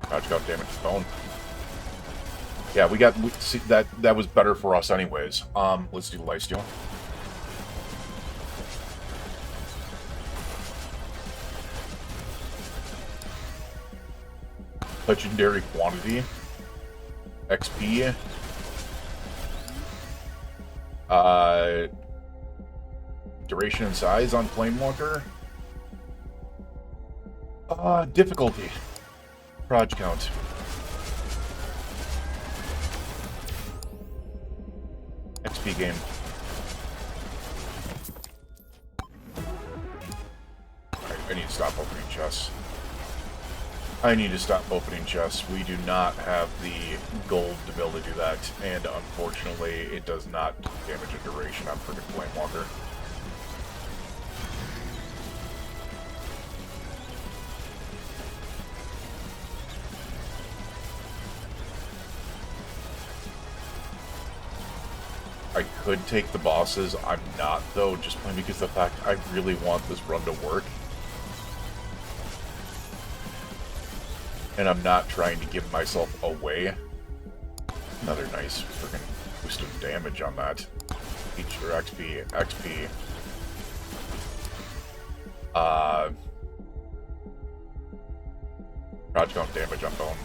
Dodge got damage to bone. Yeah, see, that was better for us anyways. Let's do the lifesteal. Legendary quantity, XP, duration and size on Flamewalker, difficulty, proj count, XP game. I need to stop opening chests. I need to stop opening chests. We do not have the gold to be able to do that, and unfortunately, it does not damage a duration on freaking Flamewalker. I could take the bosses. I'm not, though, just plain because of the fact I really want this run to work. And I'm not trying to give myself away. Another nice freaking boost of damage on that. Feature XP, XP. Proj count damage on bone.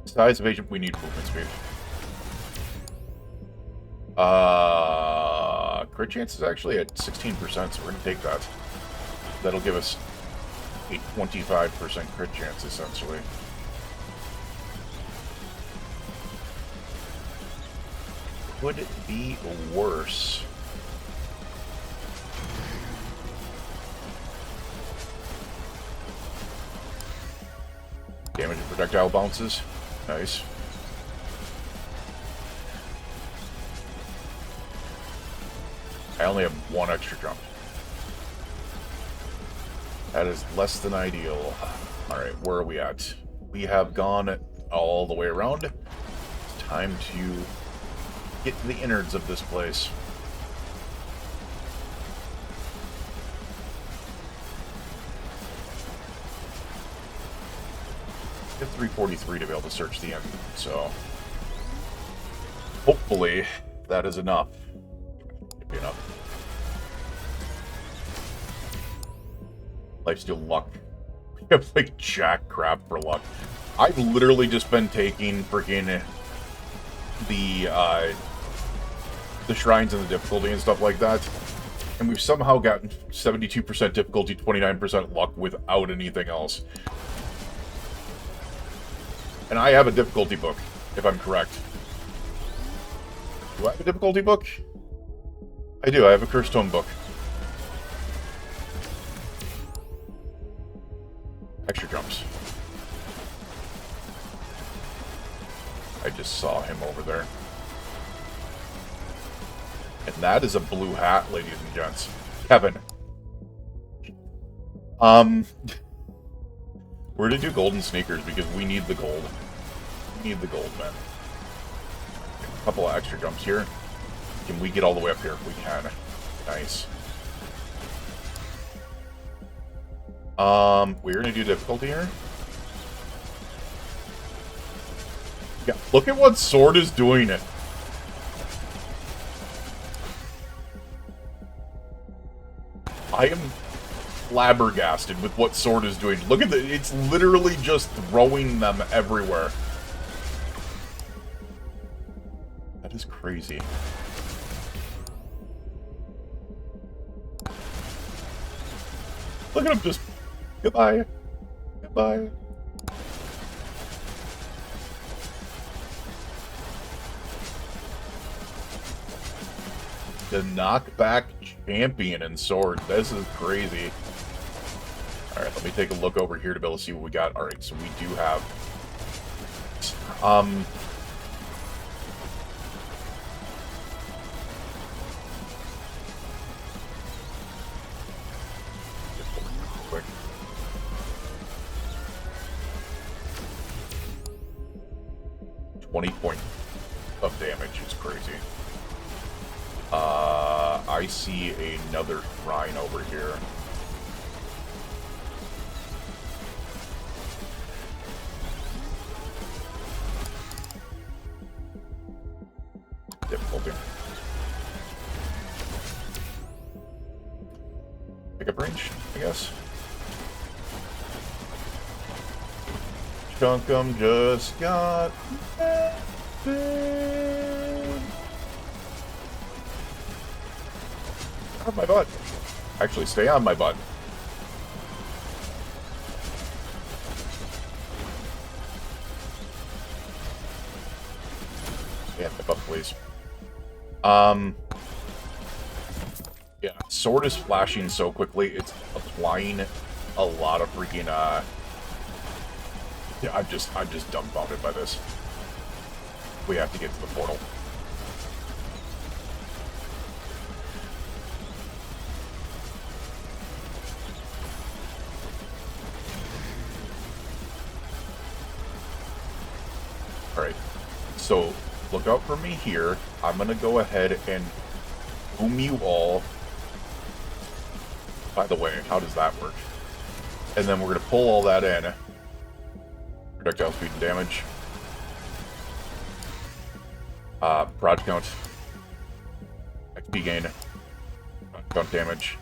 Size of agent, we need movement speed. Crit chance is actually at 16%, so we're going to take that. That'll give us a 25% crit chance, essentially. Could it be worse? Damage and projectile bounces. Nice. I only have one extra jump. That is less than ideal. Alright, where are we at? We have gone all the way around. It's time to get to the innards of this place. Get 343 to be able to search the end, so hopefully that is enough. Should be enough. Lifesteal luck. We have like jack crap for luck. I've literally just been taking freaking the shrines and the difficulty and stuff like that, and we've somehow gotten 72% difficulty, 29% luck without anything else. And I have a difficulty book, if I'm correct. Do I have a difficulty book? I do, I have a Cursed Tome book. Extra jumps. I just saw him over there. And that is a blue hat, ladies and gents. Kevin. We're gonna do golden sneakers because we need the gold. We need the gold, man. A couple of extra jumps here. Can we get all the way up here? We can. Nice. We're gonna do difficulty here. Yeah, look at what Sword is doing it. I am flabbergasted with what Sword is doing. Look at the, it's literally just throwing them everywhere. That is crazy. Look at him just, goodbye, goodbye. The knockback champion in Sword. This is crazy. Alright, let me take a look over here to be able to see what we got. Alright, so we do have... quick. .20 of damage is crazy. I see another shrine over here. Difficulty. Pickup range, I guess. Chunkum just got out of my butt. Actually, stay on my butt. Yeah, my butt, please. Yeah, Sword is flashing so quickly, it's applying a lot of freaking, yeah, I'm just dumbfounded by this. We have to get to the portal. Alright, so look out for me here. I'm gonna go ahead and boom you all. By the way, how does that work? And then we're gonna pull all that in. Projectile speed and damage. Proj count. XP gain. Count damage.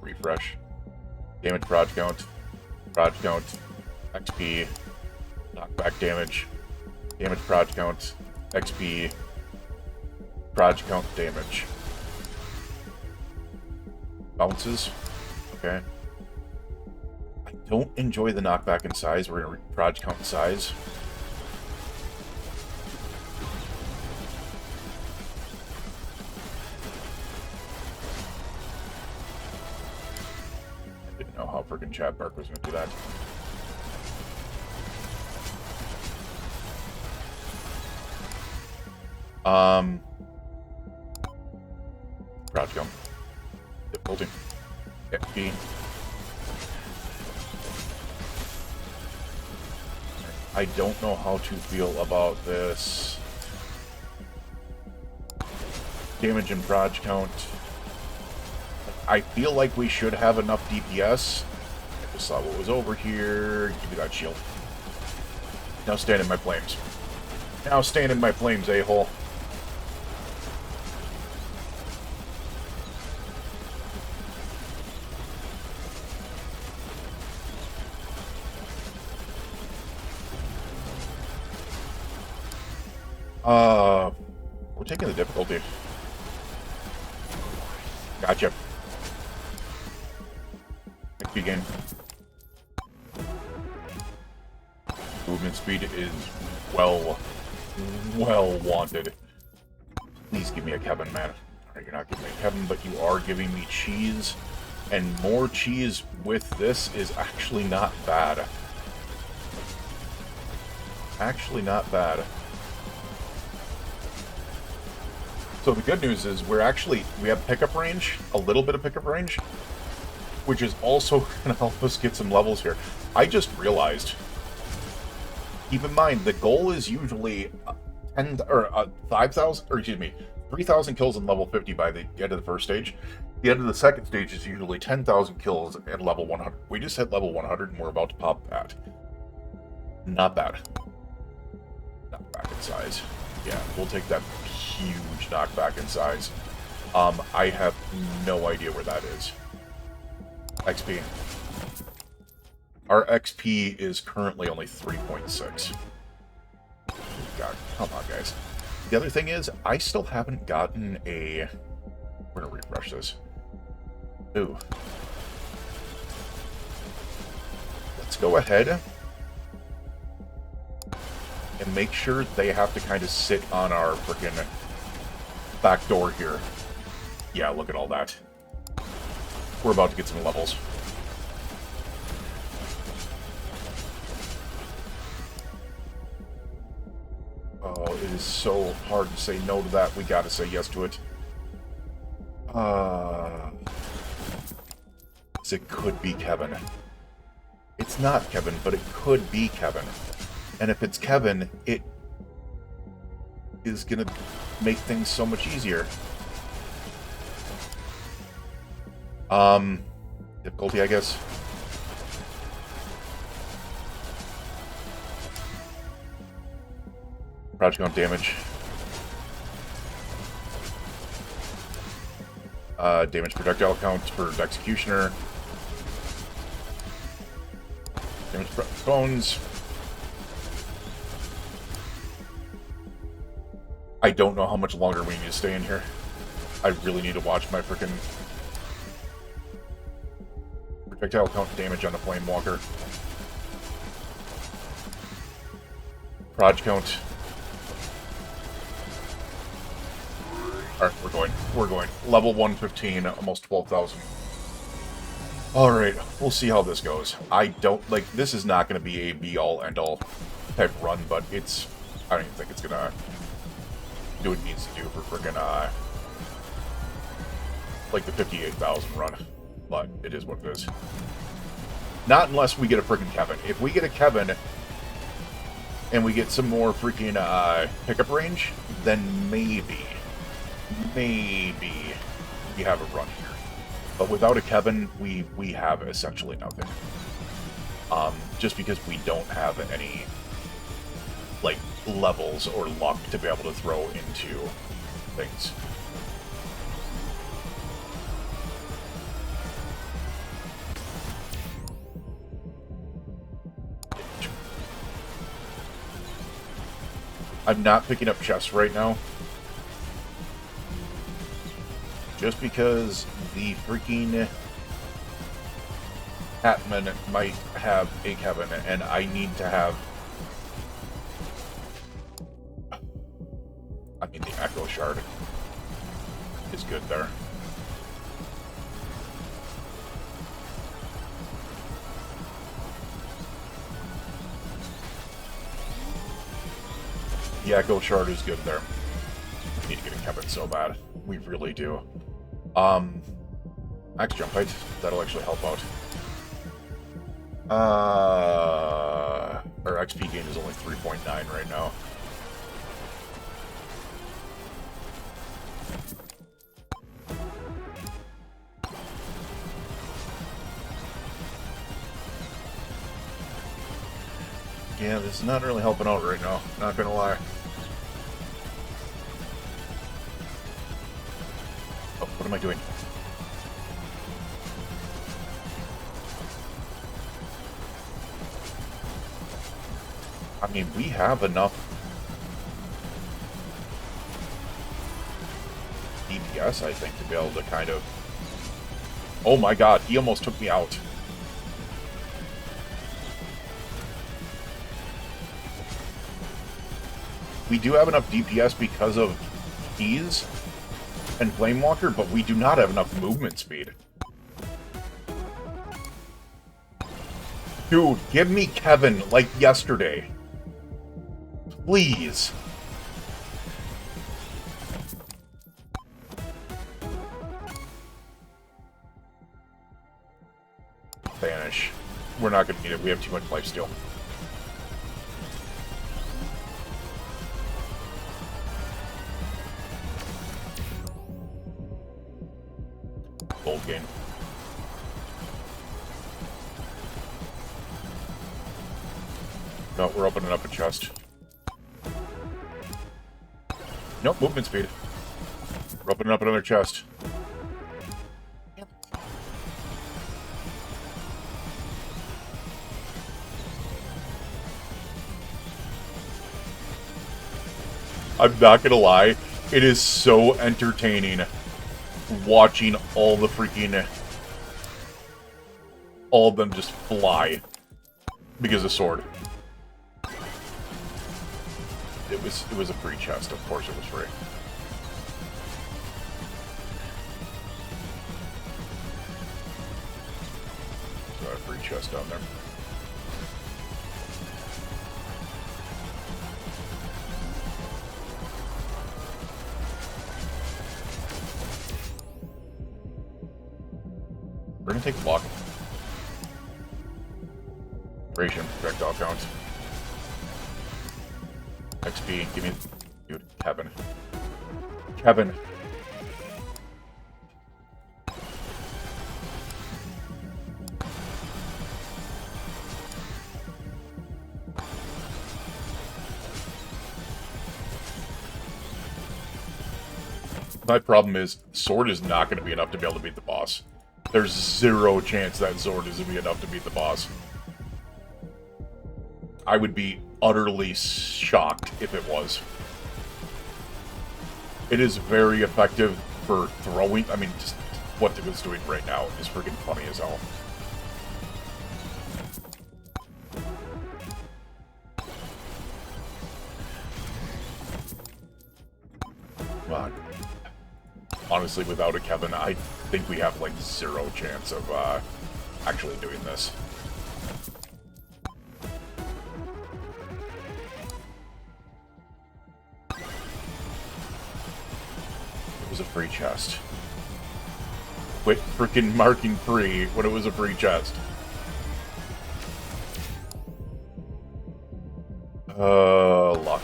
Refresh. Damage proj count. Proj count. XP. Knockback damage. Damage proj count. XP. Proj count damage. Bounces. Okay. I don't enjoy the knockback in size. We're going to proj count size. I didn't know how freaking Chad Bark was going to do that. Proj count. Difficulty. XP. I don't know how to feel about this. Damage and proj count. I feel like we should have enough DPS, just saw what was over here. Give me that shield. Now stand in my flames. Now stand in my flames, a-hole. We're taking the difficulty. Gotcha. XP gain. Movement speed is well wanted. Please give me a Kevin, man. Alright, you're not giving me a Kevin, but you are giving me cheese. And more cheese with this is actually not bad. Actually not bad. So the good news is we have pickup range, a little bit of pickup range, which is also going to help us get some levels here. I just realized, keep in mind, the goal is usually 5,000, or excuse me, 3,000 kills in level 50 by the end of the first stage. The end of the second stage is usually 10,000 kills at level 100. We just hit level 100 and we're about to pop that. Not bad. Not bad in size. Yeah, we'll take that huge knockback in size. I have no idea where that is. XP. Our XP is currently only 3.6. God, come on, guys. The other thing is, I still haven't gotten a... We're gonna refresh this. Ooh. Let's go ahead and make sure they have to kind of sit on our frickin' back door here. Yeah, look at all that. We're about to get some levels. Oh, it is so hard to say no to that. We gotta say yes to it. It could be Kevin. It's not Kevin, but it could be Kevin. And if it's Kevin, it is gonna make things so much easier. Difficulty, I guess. Project on damage. Damage projectile count for Executioner. Damage bones. I don't know how much longer we need to stay in here. I really need to watch my freaking projectile count damage on the Flame Walker. Proj count. Alright, we're going. Level 115, almost 12,000. Alright, we'll see how this goes. I don't, like, this is not going to be a be-all, end-all type run, but it's, I don't even think it's going to do what it needs to do for freaking, like the 58,000 run. But it is what it is. Not unless we get a freaking Kevin. If we get a Kevin, and we get some more freaking, pickup range, then maybe we have a run here. But without a Kevin, we have essentially nothing. Just because we don't have any, like, levels or luck to be able to throw into things. I'm not picking up chests right now. Just because the freaking Hatman might have a Kevin, and I need to have... I mean, the Echo Shard is good there. The Echo Shard is good there. We need to get a Kevin so bad. We really do. Max jump height. That'll actually help out. Our XP gain is only 3.9 right now. Yeah, this is not really helping out right now. Not gonna lie. Oh, what am I doing? I mean, we have enough DPS, I think, to be able to kind of... Oh my god, he almost took me out. We do have enough DPS because of keys and Flamewalker, but we do not have enough movement speed. Dude, give me Kevin like yesterday. Please. Vanish. We're not going to need it. We have too much lifesteal. Gold gain. No, we're opening up a chest. Nope, movement speed. We're opening up another chest. I'm not gonna lie, it is so entertaining watching all the freaking... all of them just fly because of sword. It was a free chest, of course it was free. So a free chest down there. We're gonna take the block. Ration, projectile count. XP, give me... Dude, Kevin. Kevin. My problem is, sword is not going to be enough to be able to beat the boss. There's zero chance that sword is going to be enough to beat the boss. I would be utterly shocked if it was. It is very effective for throwing. I mean, just what it was doing right now is freaking funny as hell. Come on. Honestly, without a Kevin, I think we have like zero chance of actually doing this. It was a free chest. Quit freaking marking free when it was a free chest. Luck.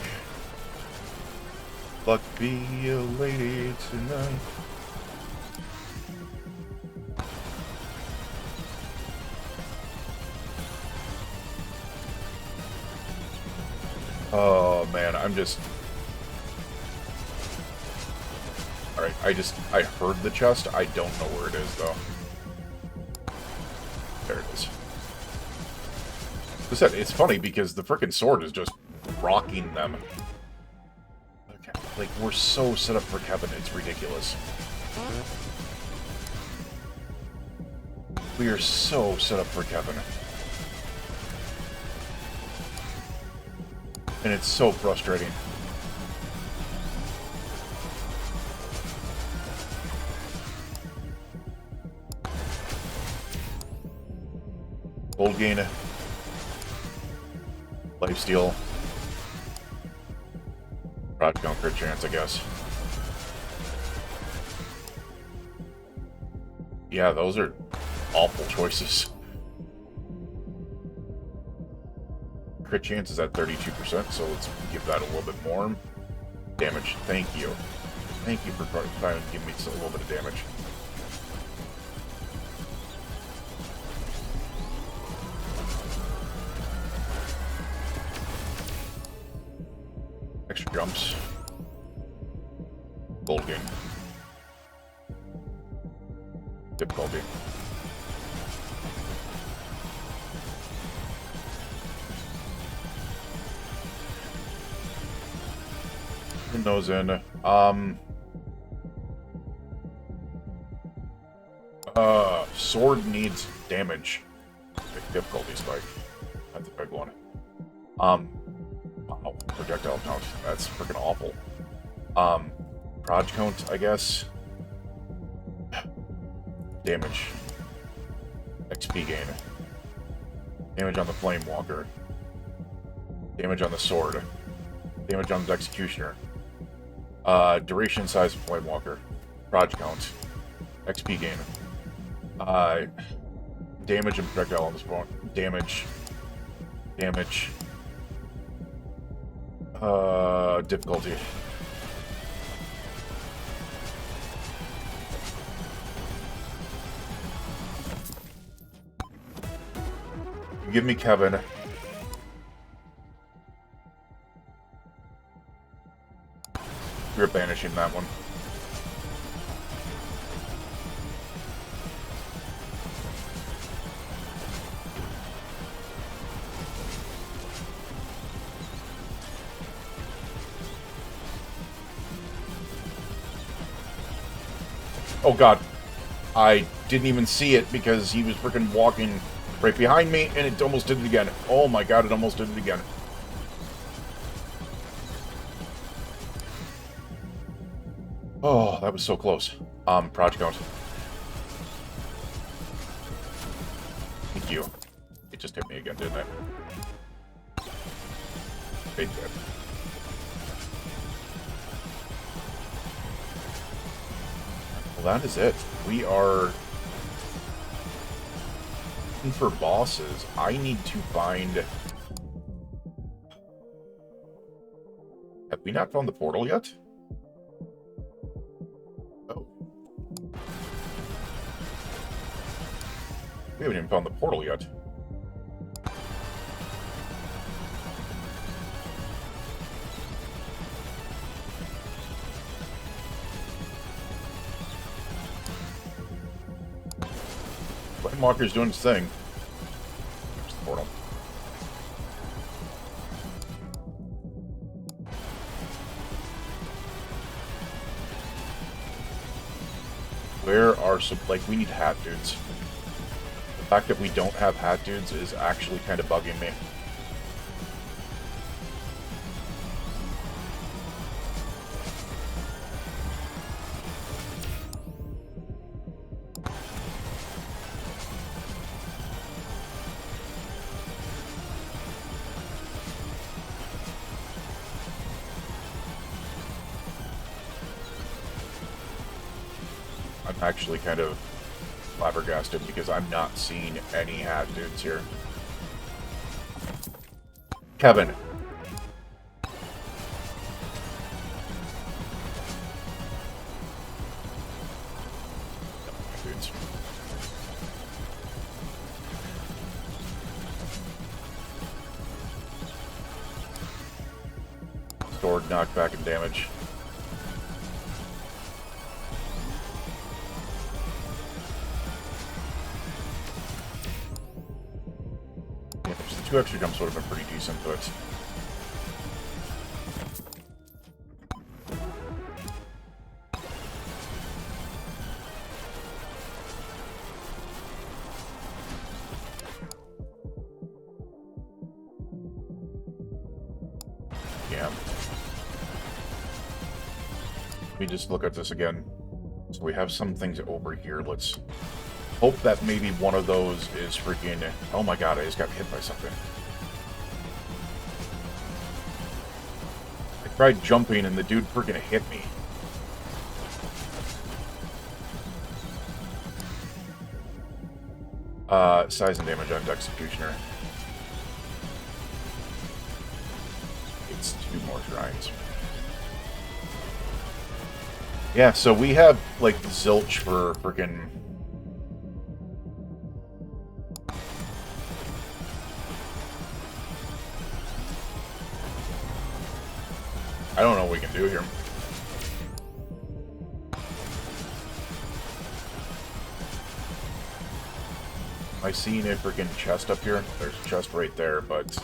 Luck be a lady tonight. Oh man, I'm just... Alright, I heard the chest, I don't know where it is though. There it is. As I said, it's funny because the frickin' sword is just rocking them. Okay, like, we're so set up for Kevin, it's ridiculous. We are so set up for Kevin. And it's so frustrating. Gold gain. Lifesteal. Product count crit chance, I guess. Yeah, those are awful choices. Crit chance is at 32%, so let's give that a little bit more. Damage, thank you. Thank you for trying to give me a little bit of damage. Extra jumps. Gold gain. Difficulty. Put those in. Sword needs damage. Big difficulty spike. That's a big one. Wow, projectile count. That's freaking awful. Proj count, I guess. Damage. XP gain. Damage on the Flame Walker. Damage on the sword. Damage on the Executioner. Duration size of Flame Walker. Proj count. XP gain. Damage and projectile on the spawn. Damage. Damage. Difficulty. Give me Kevin. We're banishing that one. Oh god. I didn't even see it because he was freaking walking right behind me and it almost did it again. Oh my god, it almost did it again. Oh, that was so close. Proj count. Thank you. It just hit me again, didn't it? It did. Well, that is it. We are looking for bosses. I need to find... Have we not found the portal yet? Oh. We haven't even found the portal yet. Walker's doing his thing. There's the portal. Where are some... Like, we need hat dudes. The fact that we don't have hat dudes is actually kind of bugging me. Actually kind of flabbergasted because I'm not seeing any hat dudes here. Kevin. Dudes. Sword knockback and damage. Two extra jumps would have been pretty decent, but... Yeah. Let me just look at this again. So we have some things over here. Let's... hope that maybe one of those is freaking... Oh my god, I just got hit by something. I tried jumping and the dude freaking hit me. Size and damage on Executioner. It's 2 more shrines. Yeah, so we have, like, zilch for freaking... I don't know what we can do here. Am I seeing a freaking chest up here? There's a chest right there, but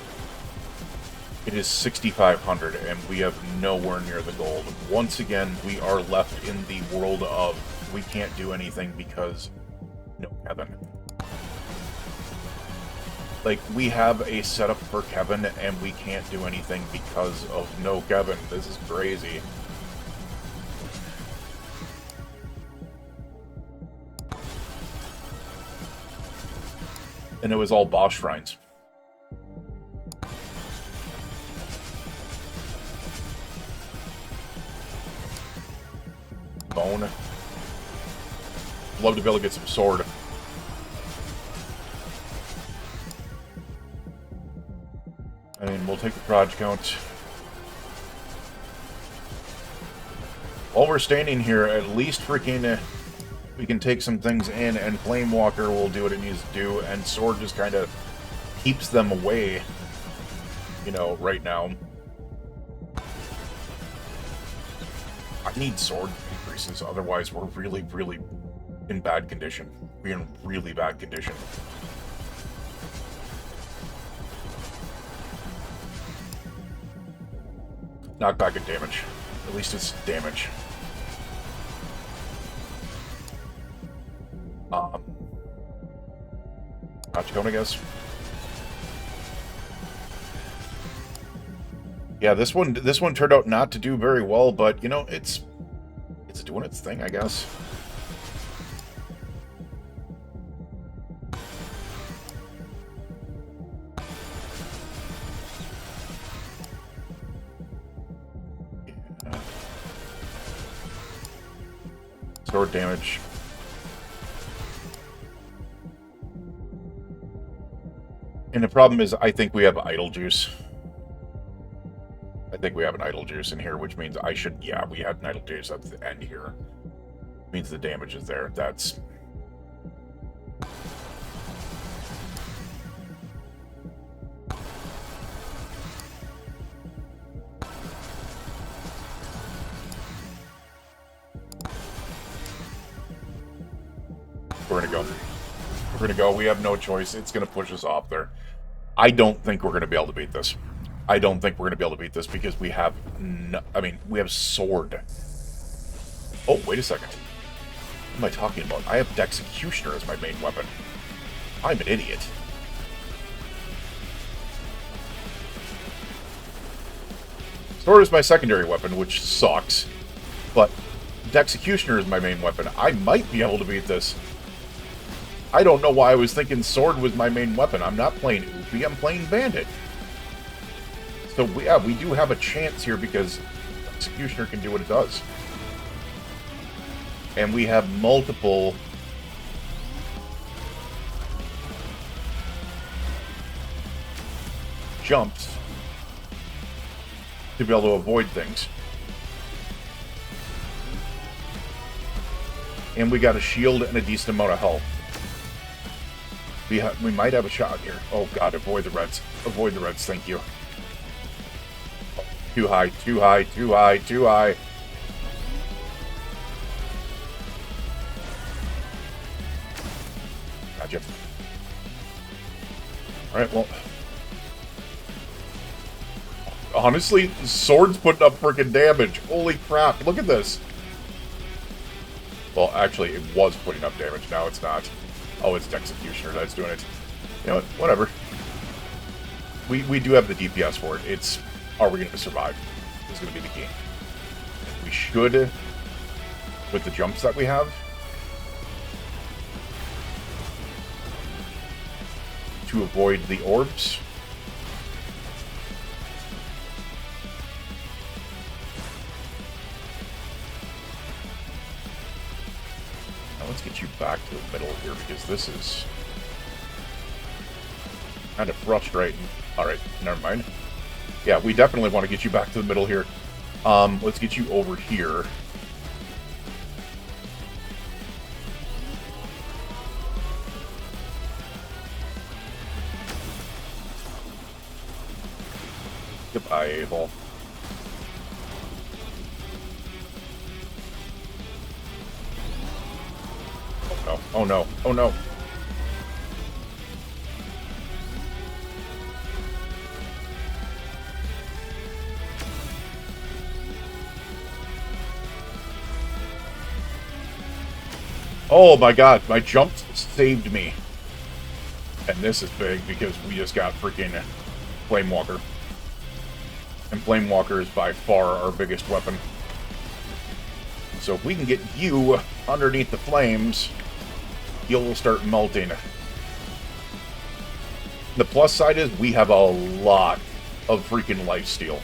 it is 6,500, and we have nowhere near the gold. Once again, we are left in the world of we can't do anything because no Kevin. Like, we have a setup for Kevin, and we can't do anything because of no Kevin. This is crazy. And it was all boss shrines. Bone. Love to be able to get some sword. I mean, we'll take the proj count. While we're standing here, at least freaking we can take some things in, and Flamewalker will do what it needs to do, and Sword just kind of keeps them away, you know, right now. I need Sword increases, otherwise we're really, really in bad condition. We're in really bad condition. Knockback and damage. At least it's damage. Nachicone, I guess. Yeah, this one turned out not to do very well, but you know, it's doing its thing, I guess. Yeah. Sword damage. And the problem is, I think we have idle juice. I think we have an idle juice in here, which means I should... Yeah, we had an idle juice at the end here. Means the damage is there. That's... We're gonna go. We're gonna go. We have no choice. It's gonna push us off there. I don't think we're gonna be able to beat this. I don't think we're going to be able to beat this because we have no, I mean, we have Sword. Oh, wait a second. What am I talking about? I have Dexecutioner as my main weapon. I'm an idiot. Sword is my secondary weapon, which sucks. But Dexecutioner is my main weapon. I might be able to beat this. I don't know why I was thinking Sword was my main weapon. I'm not playing Oopie, I'm playing Bandit. So, yeah, we do have a chance here because Executioner can do what it does. And we have multiple... jumps to be able to avoid things. And we got a shield and a decent amount of health. We might have a shot here. Oh god, avoid the reds. Avoid the reds, thank you. Too high, too high, too high, too high. Gotcha. Alright, well. Honestly, Sword's putting up freaking damage. Holy crap, look at this. Well, actually, it was putting up damage. Now it's not. Oh, it's Dexecutioner that's doing it. You know what? Whatever. We do have the DPS for it. It's... Are we going to survive? Is going to be the key. We should, with the jumps that we have, to avoid the orbs. Now let's get you back to the middle here because this is kind of frustrating. Alright, never mind. Yeah, we definitely want to get you back to the middle here. Let's get you over here. Goodbye, A-hole. Oh no. Oh no. Oh my god, my jump saved me. And this is big because we just got freaking Flamewalker. And Flamewalker is by far our biggest weapon. So if we can get you underneath the flames, you'll start melting. The plus side is we have a lot of freaking lifesteal.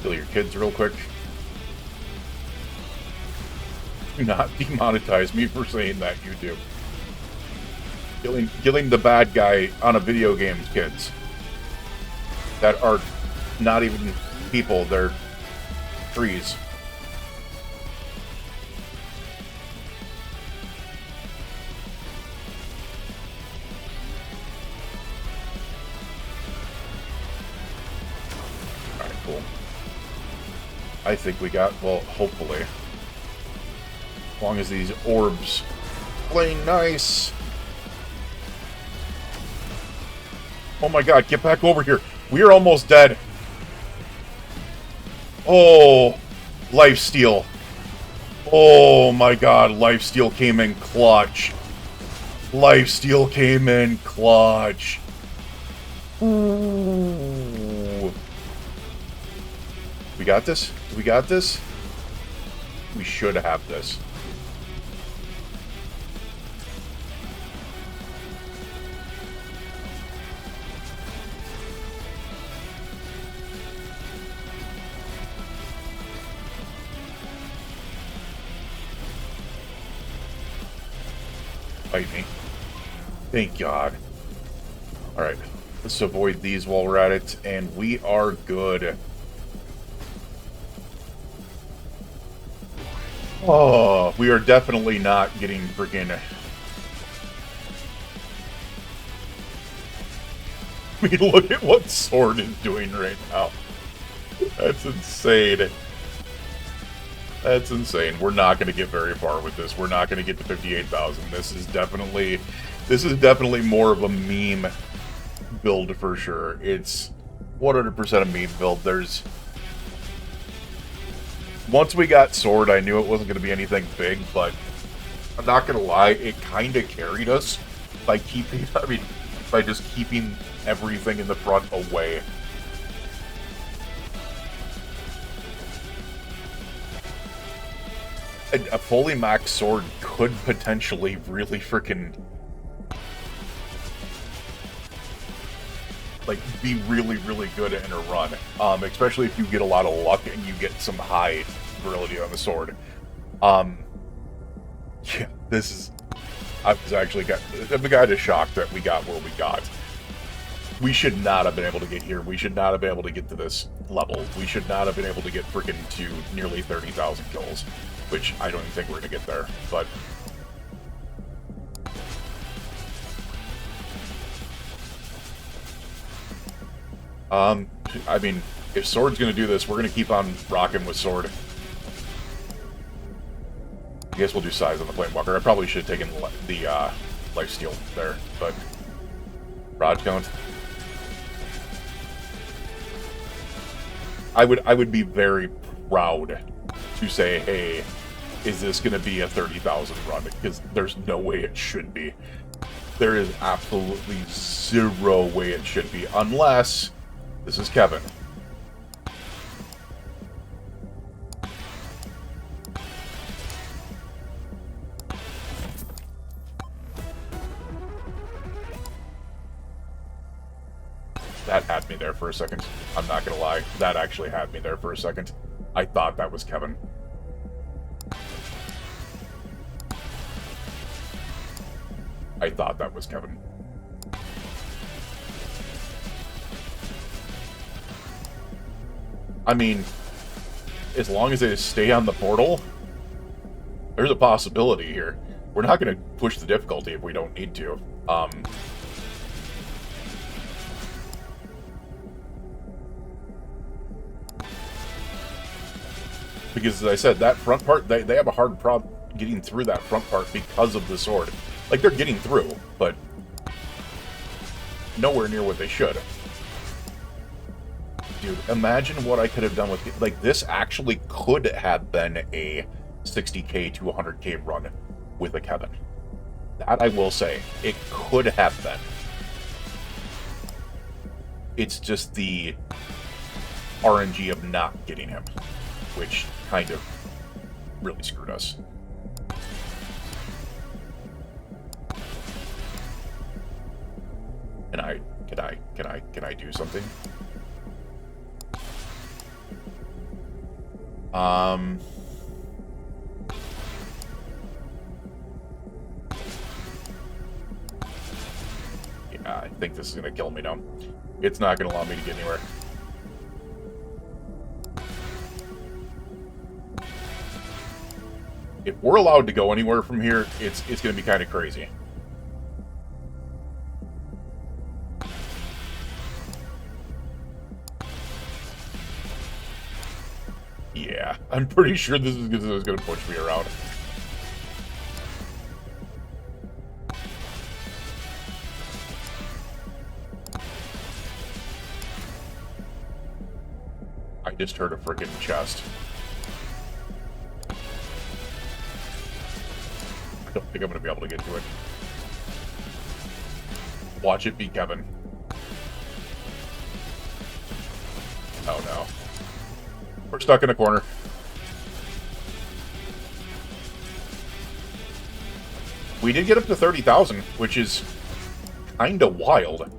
Kill your kids real quick. Do not demonetize me for saying that, YouTube. Killing the bad guy on a video game's kids. That are not even people, they're trees. Alright, cool. I think we got, well, hopefully. As long as these orbs play nice. Oh my god, get back over here. We are almost dead. Oh, lifesteal. Oh my god, lifesteal came in clutch. Lifesteal came in clutch. Ooh. We got this? We got this? We should have this. Fight me. Thank God. Alright, let's avoid these while we're at it, and we are good. Oh, we are definitely not getting freaking... I mean, look at what Sword is doing right now. That's insane. That's insane. We're not going to get very far with this. We're not going to get to 58,000. This is definitely more of a meme build for sure. It's 100% a meme build. Once we got Sword, I knew it wasn't going to be anything big, but I'm not going to lie, it kind of carried us by by just keeping everything in the front away. A fully maxed Sword could potentially really freaking, like, be really, really good in a run. Especially if you get a lot of luck and you get some high virility on the Sword. Yeah, this is... I'm kind of shocked that we got where we got. We should not have been able to get here. We should not have been able to get to this level. We should not have been able to get freaking to nearly 30,000 kills. Which I don't even think we're going to get there, but... I mean, if Sword's going to do this, we're going to keep on rocking with Sword. I guess we'll do size on the Flamewalker. I probably should have taken the lifesteal there, but... Rod count. I would be very proud to say, hey, is this going to be a 30,000 run? Because there's no way it should be. There is absolutely zero way it should be, unless this is Kevin. That had me there for a second. I'm not gonna lie. That actually had me there for a second. I thought that was Kevin. I thought that was Kevin. I mean, as long as they stay on the portal, There's a possibility here. We're not going to push the difficulty if we don't need to. Because, as I said, that front part, they have a hard problem getting through that front part because of the sword. Like, they're getting through, but nowhere near what they should. Dude, imagine what I could have done with... Like, this actually could have been a 60k to 100k run with a Kevin. That I will say. It could have been. It's just the RNG of not getting him, which kind of really screwed us. Can I do something? Yeah, I think this is gonna kill me now. It's not gonna allow me to get anywhere. If we're allowed to go anywhere from here, it's gonna be kind of crazy. Yeah, I'm pretty sure this is going to push me around. I just heard a freaking chest. I don't think I'm going to be able to get to it. Watch it be Kevin. Oh no. We're stuck in a corner. We did get up to 30,000, which is kinda wild.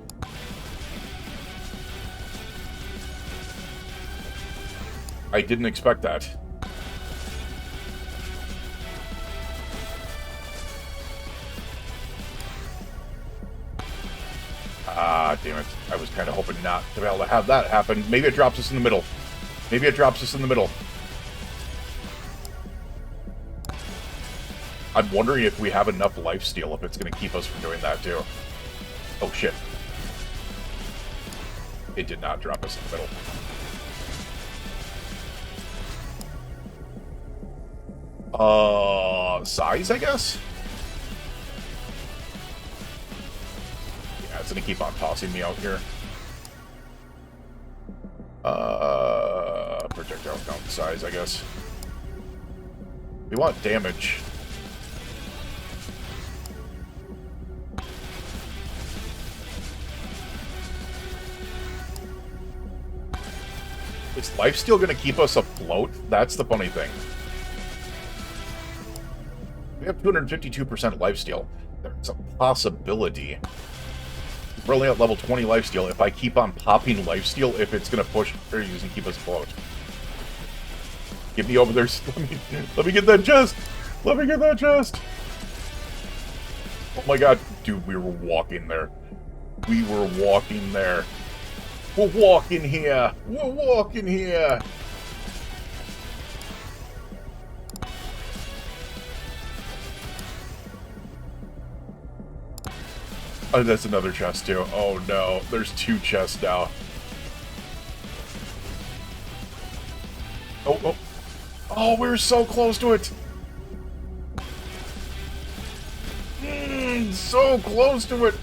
I didn't expect that. Ah, damn it. I was kind of hoping not to be able to have that happen. Maybe it drops us in the middle. Maybe it drops us in the middle. I'm wondering if we have enough lifesteal, if it's going to keep us from doing that, too. Oh, shit. It did not drop us in the middle. Size, I guess? Yeah, it's going to keep on tossing me out here. Projectile count size, I guess. We want damage. Is lifesteal going to keep us afloat? That's the funny thing. We have 252% lifesteal. There's a possibility. We're only at level 20 lifesteal. If I keep on popping lifesteal, if it's going to push or using keep us afloat. Get me over there. Let me get that chest. Let me get that chest. Oh my god. Dude, we were walking there. We were walking there. We're walking here. We're walking here. Oh, that's another chest too. Oh no. There's two chests now. Oh, oh. Oh, we were so close to it. So close to it.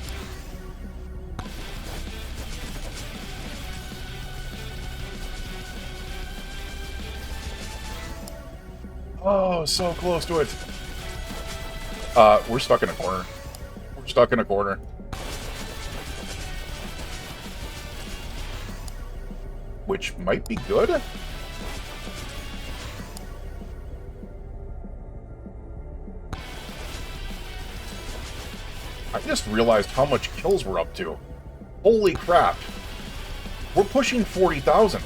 Oh, so close to it. We're stuck in a corner. We're stuck in a corner. Which might be good. I just realized how much kills we're up to. Holy crap. We're pushing 40,000.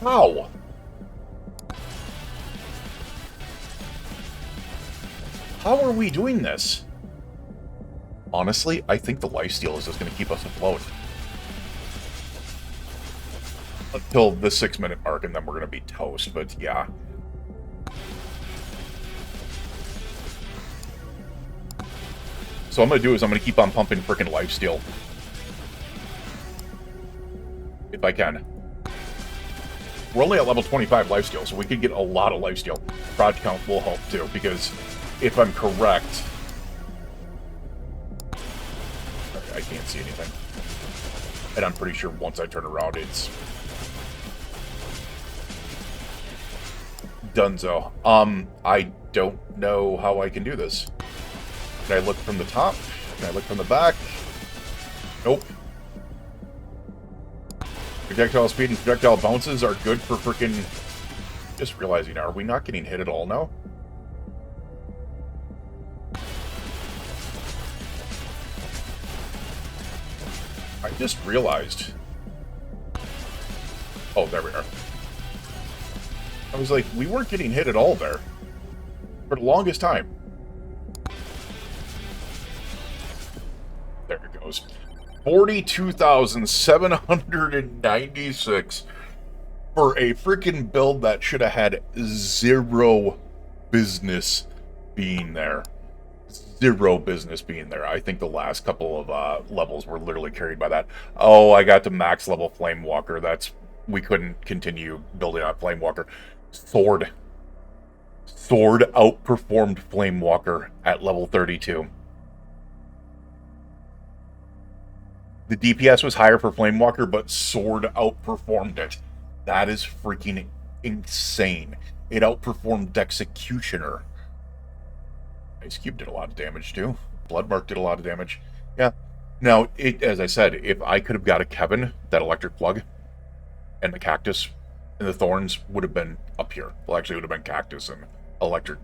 How? How are we doing this? Honestly, I think the lifesteal is just going to keep us afloat. Until the 6-minute mark, and then we're going to be toast, but yeah. So what I'm going to do is I'm going to keep on pumping freaking lifesteal. If I can. We're only at level 25 lifesteal, so we could get a lot of lifesteal. Prod count will help too, because if I'm correct... Okay, I can't see anything. And I'm pretty sure once I turn around, it's... Dunzo. I don't know how I can do this. Can I look from the top? Can I look from the back? Nope. Projectile speed and projectile bounces are good for freaking... Just realizing, are we not getting hit at all now? I just realized. Oh, there we are. I was like, we weren't getting hit at all there. For the longest time. There it goes. 42,796 for a freaking build that should have had zero business being there. Zero business being there. I think the last couple of levels were literally carried by that. Oh, I got to max level Flame Walker. That's... We couldn't continue building on Flame Walker. Sword outperformed Flame Walker at level 32. The DPS was higher for Flame Walker, but Sword outperformed it. That is freaking insane. It outperformed Executioner. Ice Cube did a lot of damage too. Bloodmark did a lot of damage. Yeah. Now, as I said, if I could have got a Kevin, that electric plug, and the cactus and the thorns would have been up here. Well, actually, it would have been cactus and electric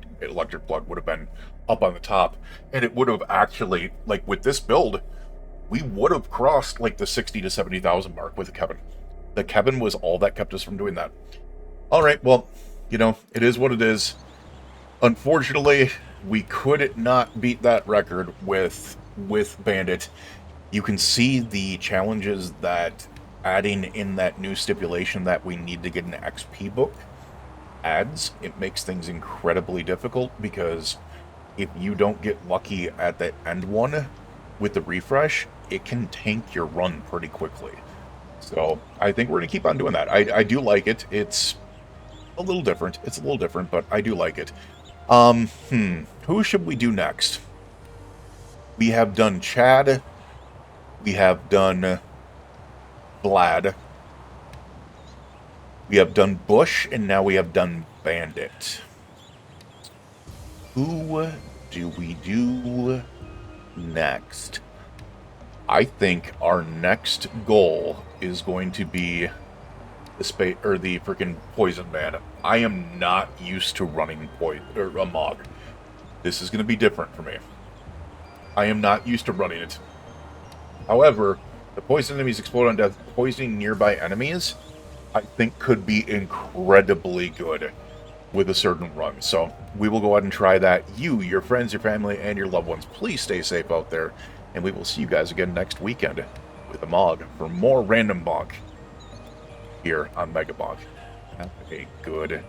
plug would have been up on the top. And it would have actually, like with this build, we would have crossed like the 60 to 70,000 mark with the Kevin. The Kevin was all that kept us from doing that. All right, well, you know, it is what it is. Unfortunately, we could not beat that record with Bandit. You can see the challenges that adding in that new stipulation that we need to get an XP book adds. It makes things incredibly difficult because if you don't get lucky at the end one with the refresh, it can tank your run pretty quickly. So I think we're going to keep on doing that. I do like it. It's a little different. It's a little different, but I do like it. Who should we do next? We have done Chad. We have done Vlad. We have done Bush, and now we have done Bandit. Who do we do next? I think our next goal is going to be the freaking Poison Man. I am not used to running a Mog. This is going to be different for me. I am not used to running it. However, the poison enemies explode on death, poisoning nearby enemies, I think could be incredibly good with a certain run. So we will go ahead and try that. You, your friends, your family, and your loved ones, please stay safe out there. And we will see you guys again next weekend with a Mog for more RandomBonk here on Megabonk. Have a good